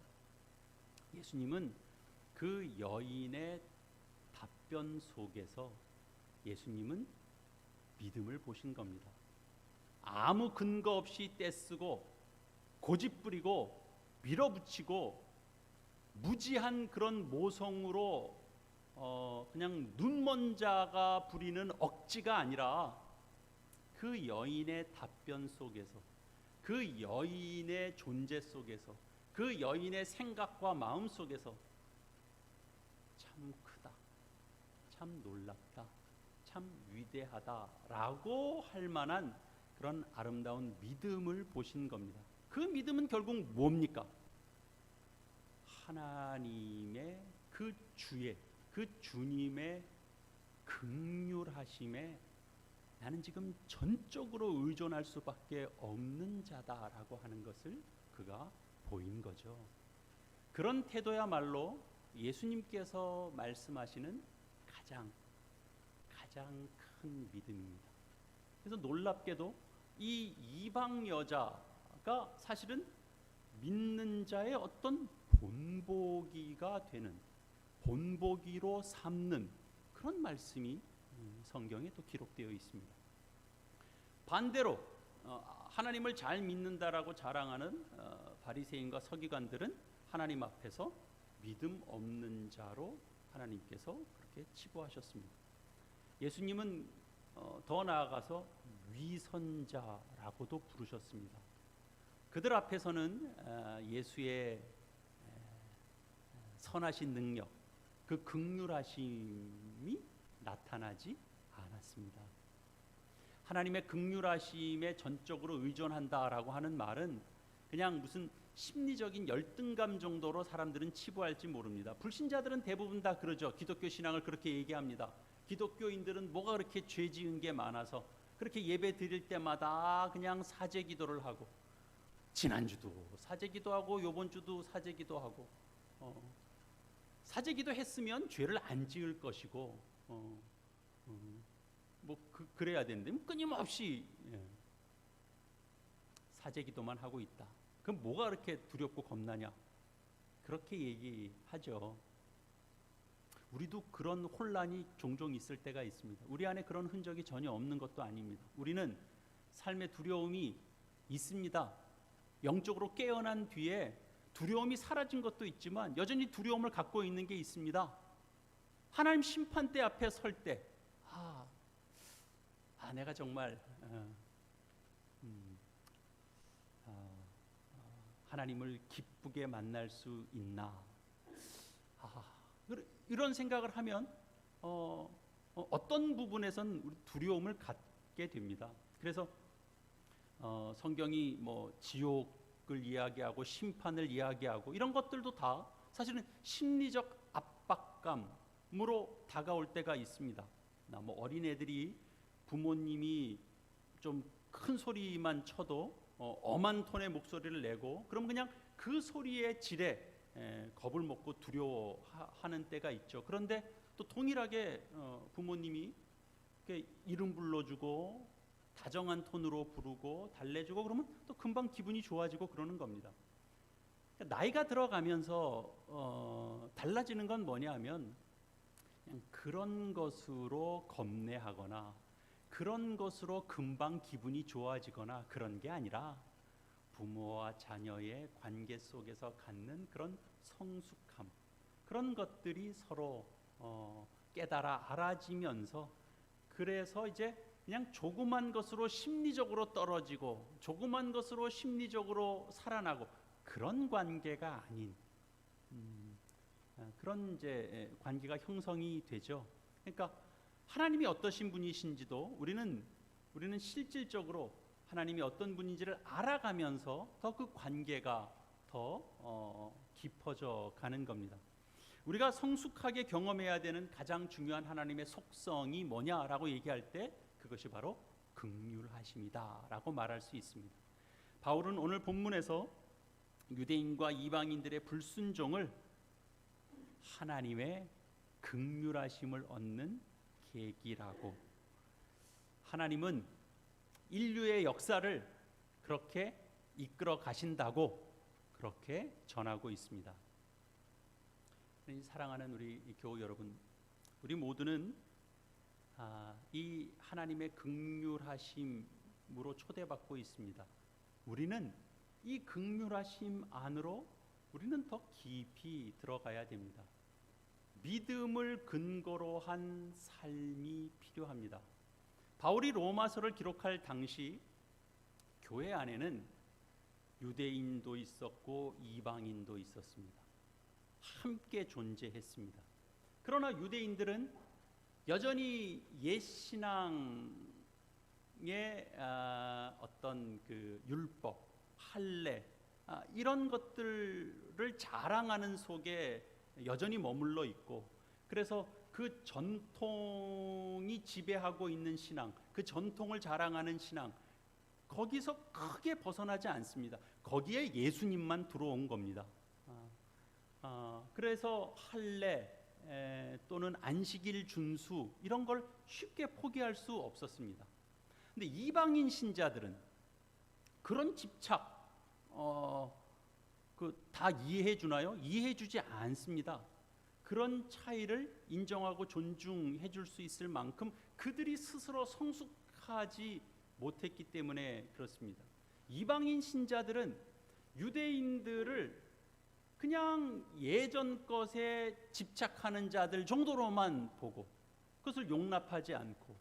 예수님은 그 여인의 답변 속에서 예수님은 믿음을 보신 겁니다. 아무 근거 없이 떼쓰고 고집부리고 밀어붙이고 무지한 그런 모성으로 그냥 눈먼 자가 부리는 억지가 아니라 그 여인의 답변 속에서, 그 여인의 존재 속에서, 그 여인의 생각과 마음 속에서 참 크다, 참 놀랍다, 참 위대하다라고 할 만한 그런 아름다운 믿음을 보신 겁니다. 그 믿음은 결국 뭡니까? 하나님의 그 주의, 그 주님의 긍휼하심에 나는 지금 전적으로 의존할 수밖에 없는 자다라고 하는 것을 그가 보인 거죠. 그런 태도야말로 예수님께서 말씀하시는 가장 큰 믿음입니다. 그래서 놀랍게도 이 이방 여자가 사실은 믿는 자의 어떤 본보기가 되는, 본보기로 삼는 그런 말씀이 성경에 또 기록되어 있습니다. 반대로 하나님을 잘 믿는다라고 자랑하는 바리새인과 서기관들은 하나님 앞에서 믿음 없는 자로 하나님께서 그렇게 치부하셨습니다. 예수님은 더 나아가서 위선자라고도 부르셨습니다. 그들 앞에서는 예수의 선하신 능력, 그 긍휼하심이 나타나지 않았습니다. 하나님의 긍휼하심에 전적으로 의존한다라고 하는 말은 그냥 무슨 심리적인 열등감 정도로 사람들은 치부할지 모릅니다. 불신자들은 대부분 다 그러죠. 기독교 신앙을 그렇게 얘기합니다. 기독교인들은 뭐가 그렇게 죄 지은 게 많아서 그렇게 예배 드릴 때마다 그냥 사제 기도를 하고, 지난주도 사제 기도하고 요번 주도 사제 기도하고, 사제 기도했으면 죄를 안 지을 것이고 그래야 되는데 끊임없이 사제 기도만 하고 있다. 그럼 뭐가 그렇게 두렵고 겁나냐? 그렇게 얘기하죠. 우리도 그런 혼란이 종종 있을 때가 있습니다. 우리 안에 그런 흔적이 전혀 없는 것도 아닙니다. 우리는 삶의 두려움이 있습니다. 영적으로 깨어난 뒤에 두려움이 사라진 것도 있지만 여전히 두려움을 갖고 있는 게 있습니다. 하나님 심판대 앞에 설 때 내가 정말 하나님을 기쁘게 만날 수 있나, 이런 생각을 하면 어떤 부분에선 우리 두려움을 갖게 됩니다. 그래서 성경이 뭐 지옥을 이야기하고 심판을 이야기하고 이런 것들도 다 사실은 심리적 압박감으로 다가올 때가 있습니다. 뭐 어린애들이 부모님이 좀 큰 소리만 쳐도 엄한 톤의 목소리를 내고 그럼 그냥 그 소리의 질에 겁을 먹고 두려워하는 때가 있죠. 그런데 또 동일하게 부모님이 이름 불러주고 다정한 톤으로 부르고 달래주고 그러면 또 금방 기분이 좋아지고 그러는 겁니다. 나이가 들어가면서 달라지는 건 뭐냐 하면 그냥 그런 것으로 겁내하거나 그런 것으로 금방 기분이 좋아지거나 그런 게 아니라 부모와 자녀의 관계 속에서 갖는 그런 성숙함, 그런 것들이 서로 깨달아 알아지면서 그래서 이제 그냥 조그만 것으로 심리적으로 떨어지고 조그만 것으로 심리적으로 살아나고 그런 관계가 아닌 그런 이제 관계가 형성이 되죠. 그러니까 하나님이 어떠신 분이신지도 우리는 실질적으로 하나님이 어떤 분인지를 알아가면서 더 그 관계가 더 깊어져 가는 겁니다. 우리가 성숙하게 경험해야 되는 가장 중요한 하나님의 속성이 뭐냐라고 얘기할 때 그것이 바로 긍휼하심이다라고 말할 수 있습니다. 바울은 오늘 본문에서 유대인과 이방인들의 불순종을 하나님의 긍휼하심을 얻는 계기라고, 하나님은 인류의 역사를 그렇게 이끌어 가신다고 그렇게 전하고 있습니다. 사랑하는 우리 교우 여러분, 우리 모두는 이 하나님의 긍휼하심으로 초대받고 있습니다. 우리는 이 긍휼하심 안으로 우리는 더 깊이 들어가야 됩니다. 믿음을 근거로 한 삶이 필요합니다. 바울이 로마서를 기록할 당시 교회 안에는 유대인도 있었고 이방인도 있었습니다. 함께 존재했습니다. 그러나 유대인들은 여전히 옛 신앙의 어떤 그 율법, 할례 이런 것들을 자랑하는 속에 여전히 머물러 있고, 그래서 그 전통이 지배하고 있는 신앙, 그 전통을 자랑하는 신앙, 거기서 크게 벗어나지 않습니다. 거기에 예수님만 들어온 겁니다. 그래서 할례 또는 안식일 준수 이런 걸 쉽게 포기할 수 없었습니다. 근데 이방인 신자들은 그런 집착 다 이해해 주나요? 이해해 주지 않습니다. 그런 차이를 인정하고 존중해 줄 수 있을 만큼 그들이 스스로 성숙하지 못했기 때문에 그렇습니다. 이방인 신자들은 유대인들을 그냥 예전 것에 집착하는 자들 정도로만 보고 그것을 용납하지 않고,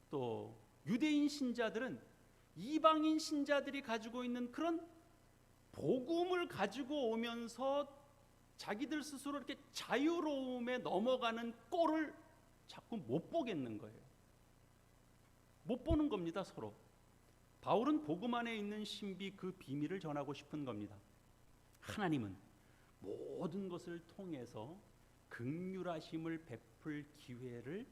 또 유대인 신자들은 이방인 신자들이 가지고 있는 그런 복음을 가지고 오면서 자기들 스스로 이렇게 자유로움에 넘어가는 꼴을 자꾸 못 보겠는 거예요. 못 보는 겁니다, 서로. 바울은 복음 안에 있는 신비, 그 비밀을 전하고 싶은 겁니다. 하나님은 모든 것을 통해서 긍휼하심을 베풀 기회를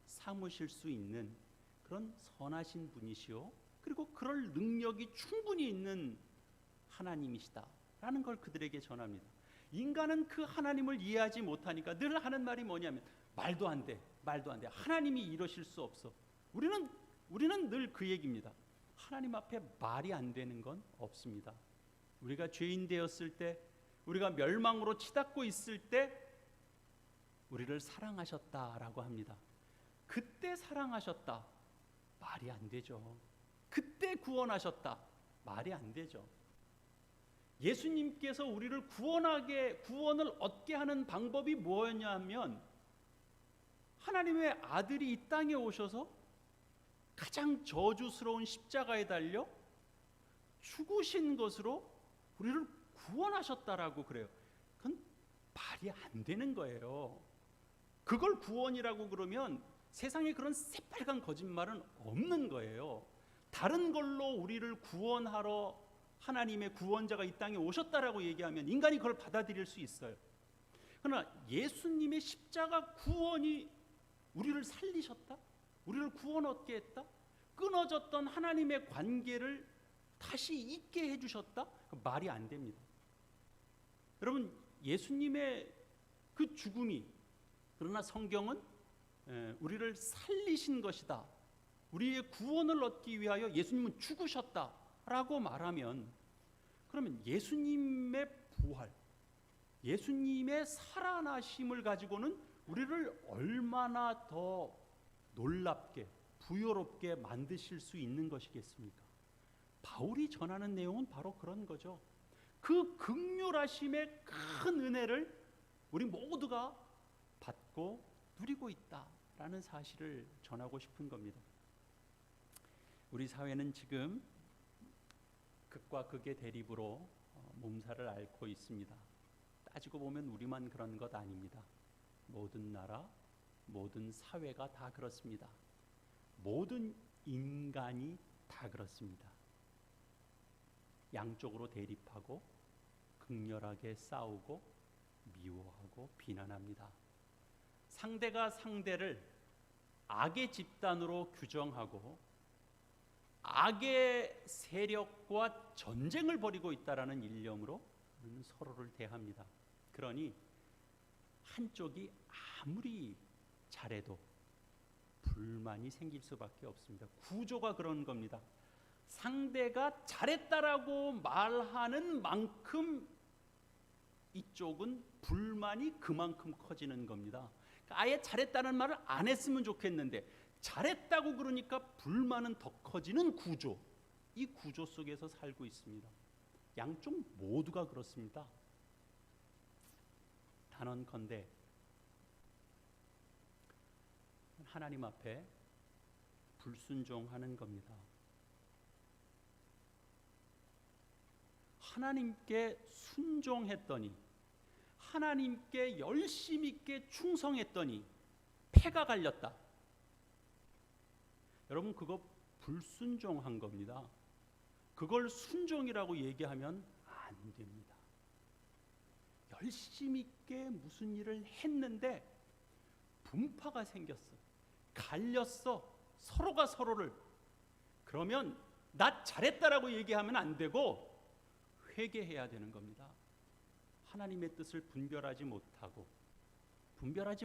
삼으실 수 있는 그런 선하신 분이시오, 그리고 그럴 능력이 충분히 있는 하나님이시다라는 걸 그들에게 전합니다. 인간은 그 하나님을 이해하지 못하니까 늘 하는 말이 뭐냐면 말도 안 돼, 말도 안 돼. 하나님이 이러실 수 없어. 우리는 늘 그 얘기입니다. 하나님 앞에 말이 안 되는 건 없습니다. 우리가 죄인 되었을 때, 우리가 멸망으로 치닫고 있을 때 우리를 사랑하셨다라고 합니다. 그때 사랑하셨다, 말이 안 되죠. 그때 구원하셨다, 말이 안 되죠. 예수님께서 우리를 구원을 얻게 하는 방법이 뭐였냐면 하나님의 아들이 이 땅에 오셔서 가장 저주스러운 십자가에 달려 죽으신 것으로 우리를 구원하셨다라고 그래요. 그건 말이 안 되는 거예요. 그걸 구원이라고 그러면 세상에 그런 새빨간 거짓말은 없는 거예요. 다른 걸로 우리를 구원하러 하나님의 구원자가 이 땅에 오셨다라고 얘기하면 인간이 그걸 받아들일 수 있어요. 그러나 예수님의 십자가 구원이 우리를 살리셨다? 우리를 구원 얻게 했다? 끊어졌던 하나님의 관계를 다시 있게 해주셨다? 말이 안 됩니다. 여러분, 예수님의 그 죽음이, 그러나 성경은 우리를 살리신 것이다, 우리의 구원을 얻기 위하여 예수님은 죽으셨다라고 말하면, 그러면 예수님의 부활, 예수님의 살아나심을 가지고는 우리를 얼마나 더 놀랍게 부요롭게 만드실 수 있는 것이겠습니까? 바울이 전하는 내용은 바로 그런 거죠. 그 긍휼하심의 큰 은혜를 우리 모두가 받고 누리고 있다라는 사실을 전하고 싶은 겁니다. 우리 사회는 지금 극과 극의 대립으로 몸살을 앓고 있습니다. 따지고 보면 우리만 그런 것 아닙니다. 모든 나라, 모든 사회가 다 그렇습니다. 모든 인간이 다 그렇습니다. 양쪽으로 대립하고 극렬하게 싸우고 미워하고 비난합니다. 상대가 상대를 악의 집단으로 규정하고 악의 세력과 전쟁을 벌이고 있다라는 일념으로 우리는 서로를 대합니다. 그러니 한쪽이 아무리 잘해도 불만이 생길 수밖에 없습니다. 구조가 그런 겁니다. 상대가 잘했다라고 말하는 만큼 이쪽은 불만이 그만큼 커지는 겁니다. 아예 잘했다는 말을 안 했으면 좋겠는데 잘했다고 그러니까 불만은 더 커지는 구조, 이 구조 속에서 살고 있습니다. 양쪽 모두가 그렇습니다. 단언컨대 하나님 앞에 불순종하는 겁니다. 하나님께 순종했더니, 하나님께 열심 있게 충성했더니 패가 갈렸다. 여러분, 그거 불순종한 겁니다. 그걸 순종이라고 얘기하면 안 됩니다. 열심 있게 무슨 일을 했는데 분파가 생겼어. 갈렸어. 서로가 서로를. 그러면 나 잘했다라고 얘기하면 안 되고 회개해야 되는 겁니다. 하나님의 뜻을 분별하지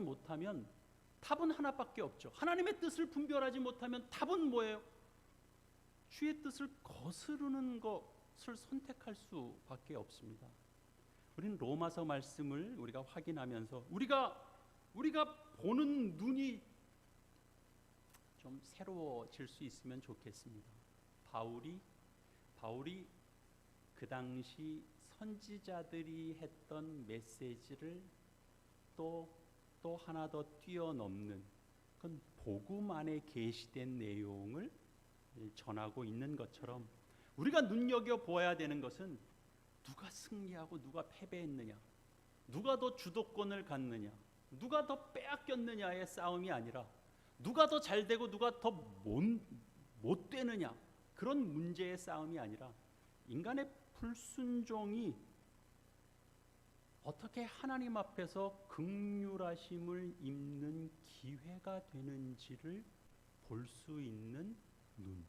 못하면 답은 하나밖에 없죠. 하나님의 뜻을 분별하지 못하면 답은 뭐예요? 주의 뜻을 거스르는 것을 선택할 수밖에 없습니다. 우리는 로마서 말씀을 우리가 확인하면서 우리가 보는 눈이 좀 새로워질 수 있으면 좋겠습니다. 바울이 그 당시 선지자들이 했던 메시지를 또 하나 더 뛰어넘는, 그건 복음 안에 계시된 내용을 전하고 있는 것처럼 우리가 눈여겨보아야 되는 것은 누가 승리하고 누가 패배했느냐, 누가 더 주도권을 갖느냐, 누가 더 빼앗겼느냐의 싸움이 아니라 누가 더 잘되고 누가 더 못 되느냐, 그런 문제의 싸움이 아니라 인간의 불순종이 어떻게 하나님 앞에서 긍휼하심을 입는 기회가 되는지를 볼 수 있는 눈,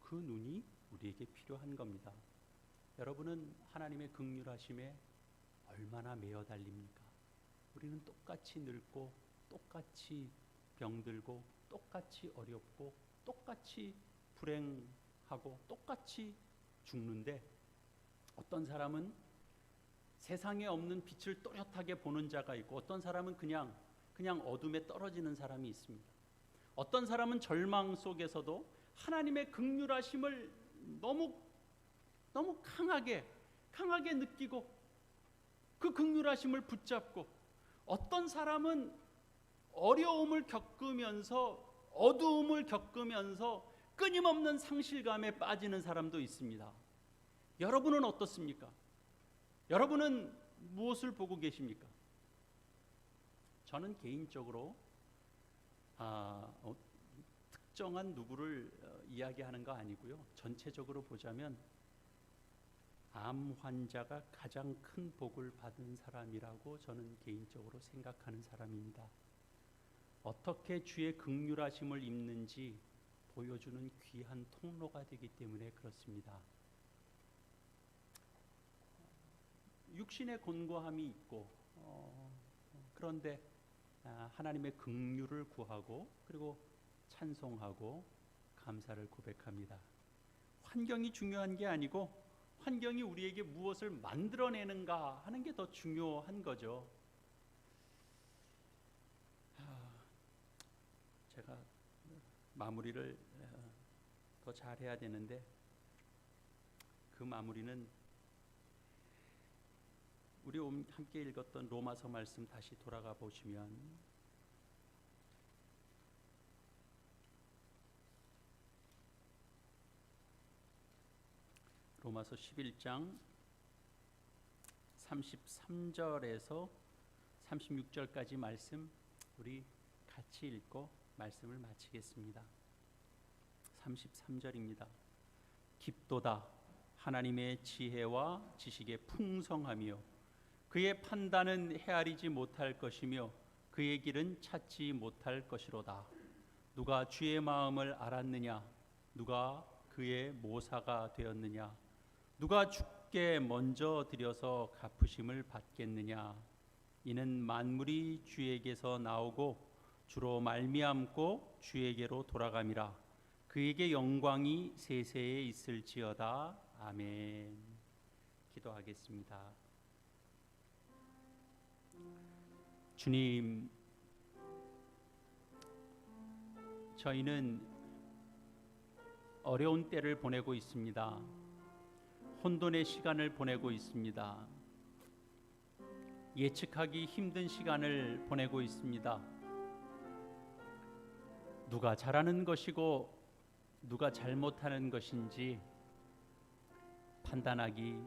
그 눈이 우리에게 필요한 겁니다. 여러분은 하나님의 긍휼하심에 얼마나 매어 달립니까? 우리는 똑같이 늙고 똑같이 병들고 똑같이 어렵고 똑같이 불행하고 똑같이 죽는데, 어떤 사람은 세상에 없는 빛을 또렷하게 보는 자가 있고, 어떤 사람은 그냥 어둠에 떨어지는 사람이 있습니다. 어떤 사람은 절망 속에서도 하나님의 긍휼하심을 너무 강하게 느끼고 그 긍휼하심을 붙잡고, 어떤 사람은 어려움을 겪으면서 어두움을 겪으면서 끊임없는 상실감에 빠지는 사람도 있습니다. 여러분은 어떻습니까? 여러분은 무엇을 보고 계십니까? 저는 개인적으로 특정한 누구를 이야기하는 거 아니고요. 전체적으로 보자면 암 환자가 가장 큰 복을 받은 사람이라고 저는 개인적으로 생각하는 사람입니다. 어떻게 주의 긍휼하심을 입는지 보여주는 귀한 통로가 되기 때문에 그렇습니다. 육신의 곤고함이 있고 그런데 하나님의 긍휼을 구하고 그리고 찬송하고 감사를 고백합니다. 환경이 중요한 게 아니고 환경이 우리에게 무엇을 만들어내는가 하는 게 더 중요한 거죠. 제가 마무리를 더 잘해야 되는데, 그 마무리는 우리 함께 읽었던 로마서 말씀 다시 돌아가 보시면 로마서 11장 33절에서 36절까지 말씀 우리 같이 읽고 말씀을 마치겠습니다. 33절입니다. 깊도다 하나님의 지혜와 지식의 풍성하며 그의 판단은 헤아리지 못할 것이며 그의 길은 찾지 못할 것이로다. 누가 주의 마음을 알았느냐? 누가 그의 모사가 되었느냐? 누가 주께 먼저 드려서 갚으심을 받겠느냐? 이는 만물이 주에게서 나오고 주로 말미암고 주에게로 돌아감이라. 그에게 영광이 세세에 있을지어다. 아멘. 기도하겠습니다. 주님, 저희는 어려운 때를 보내고 있습니다. 혼돈의 시간을 보내고 있습니다. 예측하기 힘든 시간을 보내고 있습니다. 누가 잘하는 것이고 누가 잘못하는 것인지 판단하기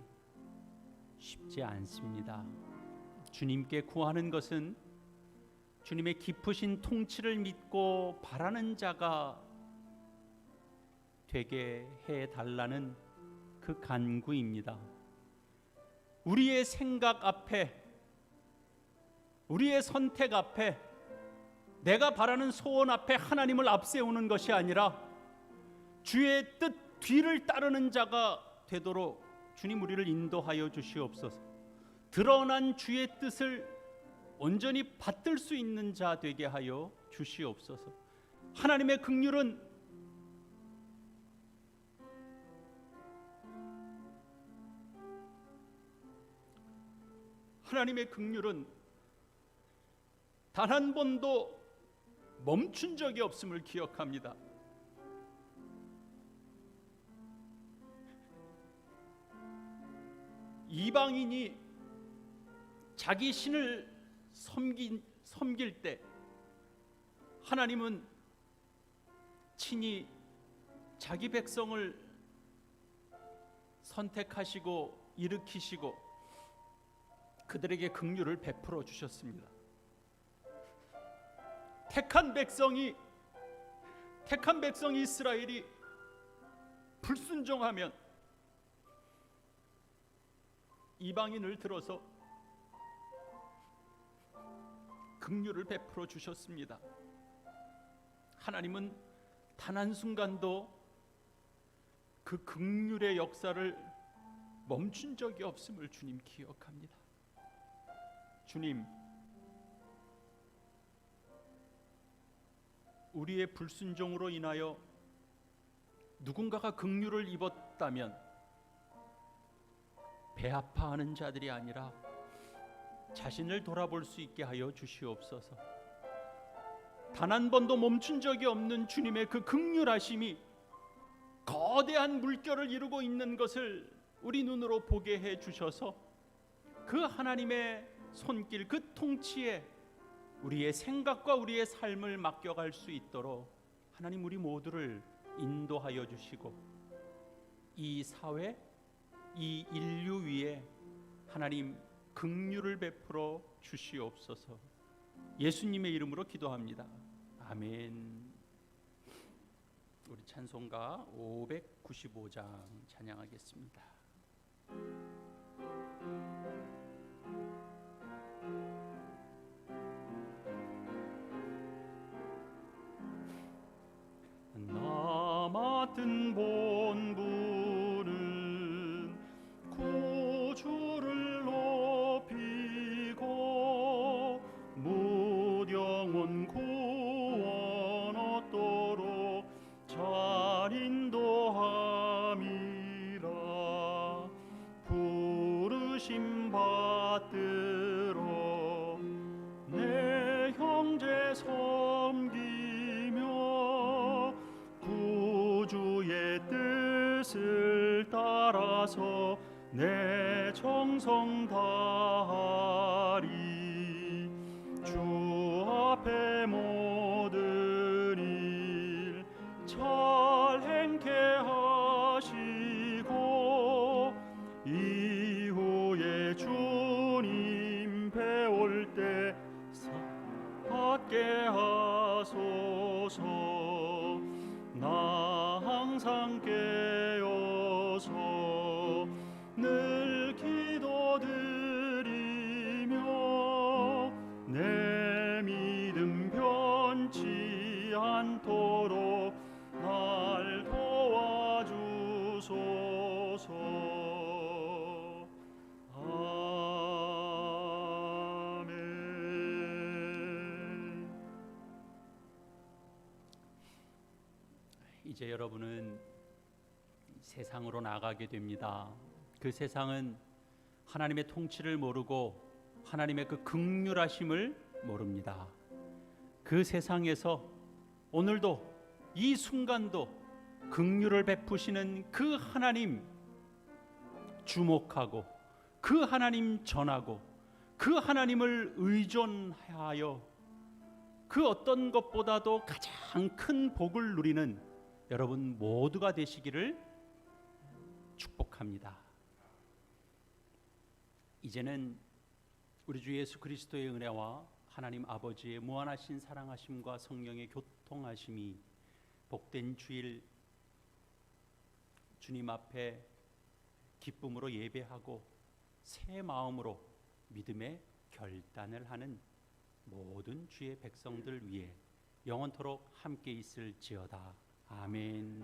쉽지 않습니다. 주님께 구하는 것은 주님의 깊으신 통치를 믿고 바라는 자가 되게 해달라는 그 간구입니다. 우리의 생각 앞에, 우리의 선택 앞에, 내가 바라는 소원 앞에 하나님을 앞세우는 것이 아니라 주의 뜻 뒤를 따르는 자가 되도록 주님 우리를 인도하여 주시옵소서. 드러난 주의 뜻을 온전히 받들 수 있는 자 되게 하여 주시옵소서. 하나님의 긍휼은 단 한 번도 멈춘 적이 없음을 기억합니다. 이방인이 자기 신을 섬길 때 하나님은 친히 자기 백성을 선택하시고 일으키시고 그들에게 긍휼을 베풀어 주셨습니다. 택한 백성이 이스라엘이 불순종하면 이방인을 들어서 긍휼을 베풀어 주셨습니다. 하나님은 단 한순간도 그 긍휼의 역사를 멈춘 적이 없음을 주님 기억합니다. 주님, 우리의 불순종으로 인하여 누군가가 긍휼을 입었다면 배 아파하는 자들이 아니라 자신을 돌아볼 수 있게 하여 주시옵소서. 단 한 번도 멈춘 적이 없는 주님의 그 긍휼하심이 거대한 물결을 이루고 있는 것을 우리 눈으로 보게 해 주셔서 그 하나님의 손길, 그 통치에 우리의 생각과 우리의 삶을 맡겨갈 수 있도록 하나님 우리 모두를 인도하여 주시고 이 사회, 이 인류 위에 하나님 긍휼을 베풀어 주시옵소서. 예수님의 이름으로 기도합니다. 아멘. 우리 찬송가 595장 찬양하겠습니다. 나 맡은 본분은 구주를 높이고 무령은 구원 얻도록 잘 인도함이라. 부르심 받들어 내 형제 섬기며 구주의 뜻을 따라서 내 정성 다하리. 주 앞에 모든 일 잘 행케 하시고 이후에 주님 배울 때 받게 하소서. 나 항상 깨어서 늘 기도드리며 내 믿음 변치 않도록 날 도와주소서. 아멘. 이제 여러분은 세상으로 나가게 됩니다. 그 세상은 하나님의 통치를 모르고 하나님의 그 긍휼하심을 모릅니다. 그 세상에서 오늘도 이 순간도 긍휼을 베푸시는 그 하나님 주목하고 그 하나님 전하고 그 하나님을 의존하여 그 어떤 것보다도 가장 큰 복을 누리는 여러분 모두가 되시기를 축복합니다. 이제는 우리 주 예수 그리스도의 은혜와 하나님 아버지의 무한하신 사랑하심과 성령의 교통하심이 복된 주일 주님 앞에 기쁨으로 예배하고 새 마음으로 믿음의 결단을 하는 모든 주의 백성들 위해 영원토록 함께 있을지어다. 아멘.